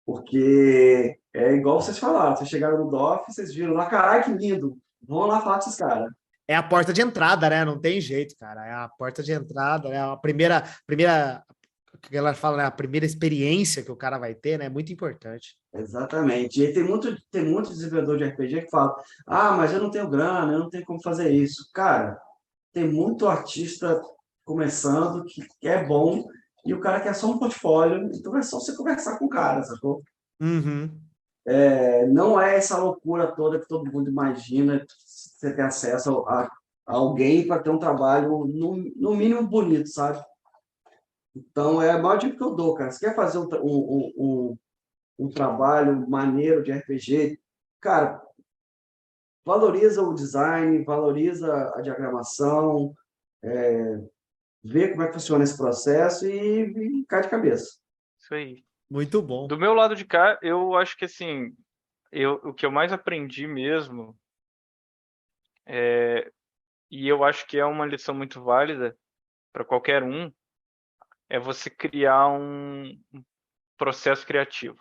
Porque é igual vocês falaram, vocês chegaram no DOF, vocês viram lá, caralho, que lindo. Vão lá falar com esses caras. É a porta de entrada, né? Não tem jeito, cara. É a porta de entrada, né? A primeira, o que ela fala, né? A primeira experiência que o cara vai ter, né? É muito importante. Exatamente. E aí tem muito desenvolvedor de RPG que fala, mas eu não tenho grana, eu não tenho como fazer isso. Cara, tem muito artista começando que é bom e o cara quer só um portfólio, então é só você conversar com o cara, sacou? Uhum. Não é essa loucura toda que todo mundo imagina, que você ter acesso a alguém para ter um trabalho, no mínimo, bonito, sabe? Então, é a maior dica que eu dou, cara. Se quer fazer um trabalho maneiro de RPG, cara, valoriza o design, valoriza a diagramação, vê como é que funciona esse processo e cai de cabeça. Isso aí. Muito bom. Do meu lado de cá, eu acho que assim, o que eu mais aprendi mesmo, e eu acho que é uma lição muito válida para qualquer um, é você criar um processo criativo.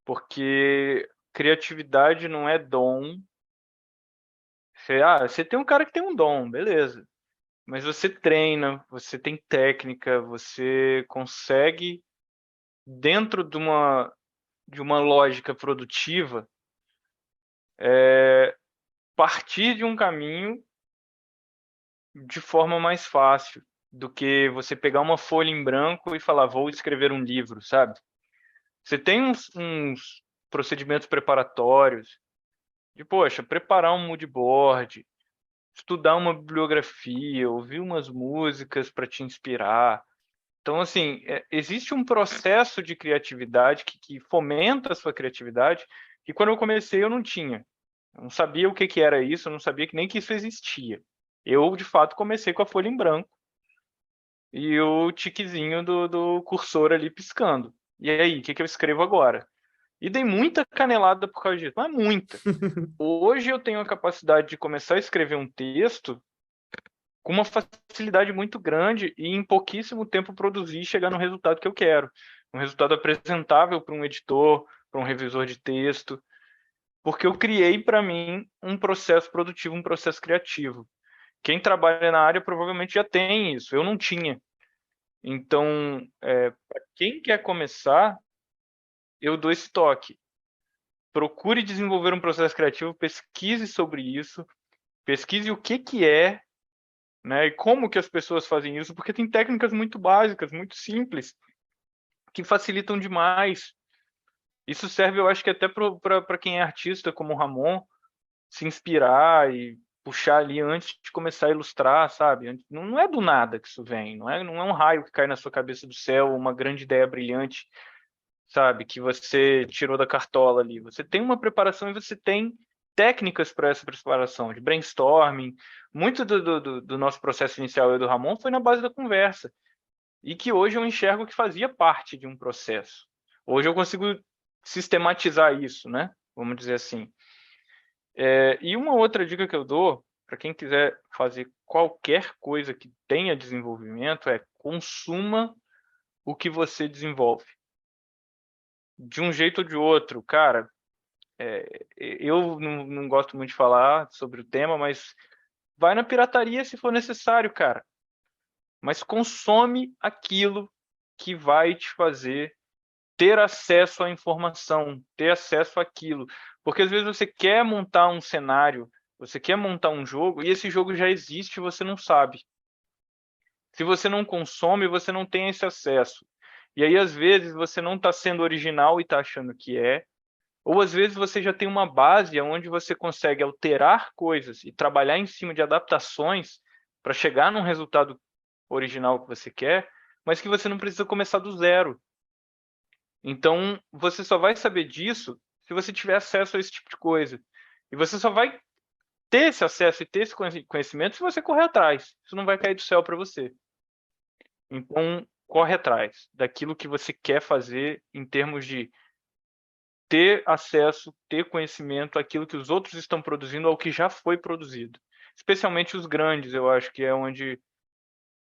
Porque criatividade não é dom. Você tem um cara que tem um dom, beleza. Mas você treina, você tem técnica, você consegue, dentro de uma lógica produtiva, partir de um caminho de forma mais fácil do que você pegar uma folha em branco e falar, vou escrever um livro, sabe? Você tem uns procedimentos preparatórios de, poxa, preparar um mood board, estudar uma bibliografia, ouvir umas músicas para te inspirar. Então, assim, existe um processo de criatividade que fomenta a sua criatividade, que quando eu comecei eu não tinha. Eu não sabia o que era isso, eu não sabia nem que isso existia. Eu, de fato, comecei com a folha em branco e o tiquezinho do cursor ali piscando. E aí, o que eu escrevo agora? E dei muita canelada por causa disso, mas muita. Hoje eu tenho a capacidade de começar a escrever um texto com uma facilidade muito grande e em pouquíssimo tempo produzir e chegar no resultado que eu quero. Um resultado apresentável para um editor, para um revisor de texto, porque eu criei para mim um processo produtivo, um processo criativo. Quem trabalha na área provavelmente já tem isso, eu não tinha. Então, para quem quer começar, eu dou esse toque. Procure desenvolver um processo criativo, pesquise sobre isso, pesquise o que é, né, e como que as pessoas fazem isso, porque tem técnicas muito básicas, muito simples, que facilitam demais. Isso serve, eu acho que até para quem é artista, como o Ramon, se inspirar e puxar ali antes de começar a ilustrar, sabe? Não é do nada que isso vem, não é um raio que cai na sua cabeça do céu, uma grande ideia brilhante, sabe? Que você tirou da cartola ali. Você tem uma preparação e você tem técnicas para essa preparação, de brainstorming. Muito do nosso processo inicial e do Ramon foi na base da conversa. E que hoje eu enxergo que fazia parte de um processo. Hoje eu consigo sistematizar isso, né? Vamos dizer assim. E uma outra dica que eu dou para quem quiser fazer qualquer coisa que tenha desenvolvimento é consuma o que você desenvolve. De um jeito ou de outro, cara, eu não gosto muito de falar sobre o tema, mas vai na pirataria se for necessário, cara. Mas consome aquilo que vai te fazer ter acesso à informação, ter acesso àquilo. Porque às vezes você quer montar um cenário, você quer montar um jogo, e esse jogo já existe e você não sabe. Se você não consome, você não tem esse acesso. E aí, às vezes, você não está sendo original e está achando que é, ou às vezes você já tem uma base onde você consegue alterar coisas e trabalhar em cima de adaptações para chegar num resultado original que você quer, mas que você não precisa começar do zero. Então, você só vai saber disso se você tiver acesso a esse tipo de coisa. E você só vai ter esse acesso e ter esse conhecimento se você correr atrás. Isso não vai cair do céu para você. Então, corre atrás daquilo que você quer fazer em termos de ter acesso, ter conhecimento àquilo que os outros estão produzindo, ao que já foi produzido. Especialmente os grandes, eu acho que é onde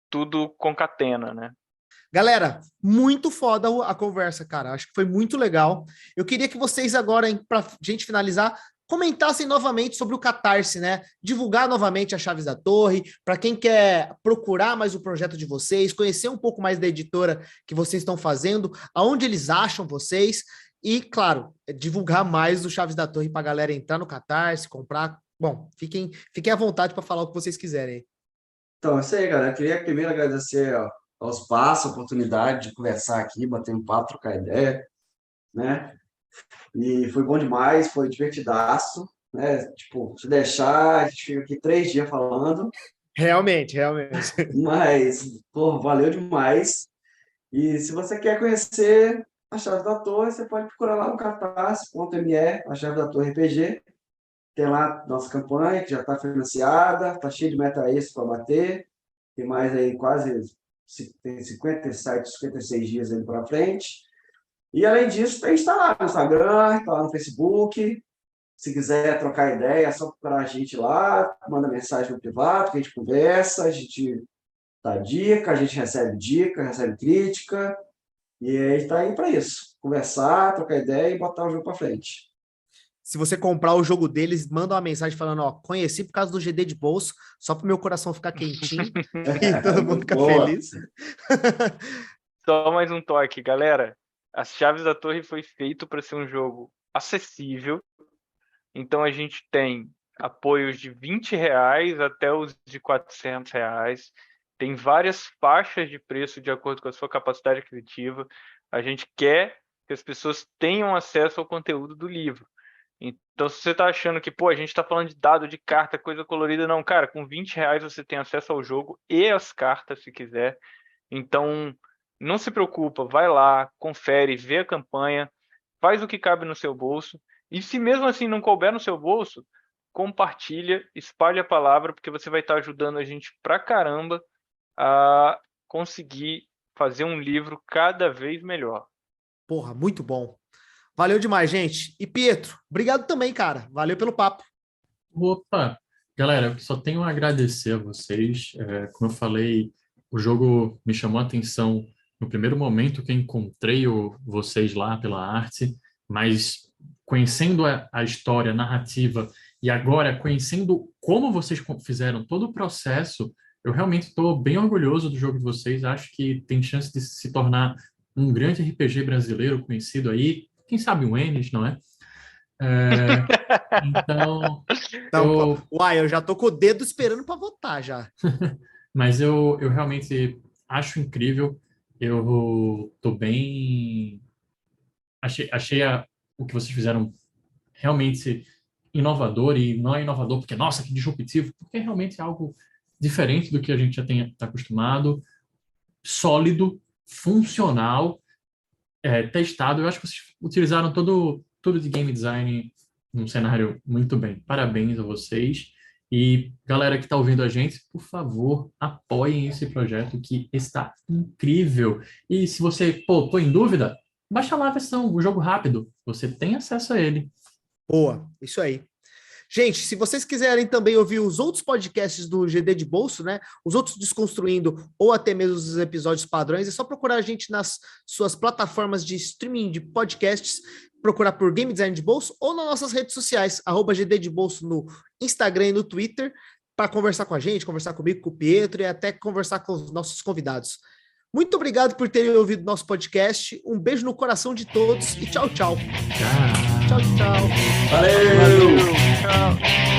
tudo concatena, né? Galera, muito foda a conversa, cara. Acho que foi muito legal. Eu queria que vocês agora, para gente finalizar, comentassem novamente sobre o Catarse, né? Divulgar novamente as Chaves da Torre, para quem quer procurar mais o projeto de vocês, conhecer um pouco mais da editora que vocês estão fazendo, aonde eles acham vocês, e, claro, divulgar mais o Chaves da Torre para a galera entrar no Catarse, comprar. Bom, fiquem à vontade para falar o que vocês quiserem. Então, é isso aí, galera. Eu queria primeiro agradecer ao espaço, a oportunidade de conversar aqui, bater um papo, trocar ideia, né? E foi bom demais, foi divertidaço, né? Tipo, se deixar, a gente fica aqui 3 dias falando. Realmente. Mas, pô, valeu demais. E se você quer conhecer a Chave da Torre, você pode procurar lá no catarse.me, a Chave da Torre RPG. Tem lá nossa campanha, que já está financiada, está cheio de meta extra para bater. Tem mais aí tem 57, 56 dias aí para frente. E, além disso, tem que estar lá no Instagram, está lá no Facebook. Se quiser trocar ideia, é só procurar a gente lá, manda mensagem no privado, que a gente conversa, a gente dá dica, a gente recebe crítica. E a gente está aí para isso. Conversar, trocar ideia e botar o jogo para frente. Se você comprar o jogo deles, manda uma mensagem falando, ó, conheci por causa do GD de bolso, só para o meu coração ficar quentinho e todo mundo ficar feliz. Só mais um toque, galera. As Chaves da Torre foi feito para ser um jogo acessível. Então a gente tem apoios de R$20 até os de R$400. Tem várias faixas de preço de acordo com a sua capacidade aquisitiva. A gente quer que as pessoas tenham acesso ao conteúdo do livro. Então, se você está achando que, a gente está falando de dado, de carta, coisa colorida, não, cara, com R$20 você tem acesso ao jogo e as cartas, se quiser. Então, não se preocupa, vai lá, confere, vê a campanha, faz o que cabe no seu bolso. E se mesmo assim não couber no seu bolso, compartilha, espalha a palavra, porque você vai estar ajudando a gente pra caramba a conseguir fazer um livro cada vez melhor. Porra, muito bom. Valeu demais, gente. E Pietro, obrigado também, cara. Valeu pelo papo. Opa! Galera, eu só tenho a agradecer a vocês. Como eu falei, o jogo me chamou a atenção no primeiro momento que eu encontrei vocês lá pela arte, mas conhecendo a história, a narrativa, e agora conhecendo como vocês fizeram todo o processo, eu realmente estou bem orgulhoso do jogo de vocês. Acho que tem chance de se tornar um grande RPG brasileiro conhecido aí. Quem sabe um Enes, não é? Então, eu já tô com o dedo esperando para votar já. Mas eu realmente acho incrível. Eu tô bem... Achei o que vocês fizeram realmente inovador, e não é inovador porque, nossa, que disruptivo, porque é realmente algo diferente do que a gente já está acostumado, sólido, funcional, testado. Eu acho que vocês utilizaram tudo de game design num cenário muito bem. Parabéns a vocês. E galera que está ouvindo a gente, por favor, apoiem esse projeto que está incrível. E se você, tô em dúvida, baixa lá a versão, o jogo rápido. Você tem acesso a ele. Boa, isso aí. Gente, se vocês quiserem também ouvir os outros podcasts do GD de Bolso, né? Os outros Desconstruindo, ou até mesmo os episódios padrões, é só procurar a gente nas suas plataformas de streaming de podcasts, procurar por Game Design de Bolso, ou nas nossas redes sociais, @GD de Bolso no Instagram e no Twitter, para conversar com a gente, conversar comigo, com o Pietro e até conversar com os nossos convidados. Muito obrigado por terem ouvido nosso podcast. Um beijo no coração de todos e tchau, tchau. Tchau. Tchau, tchau. Valeu! Tchau.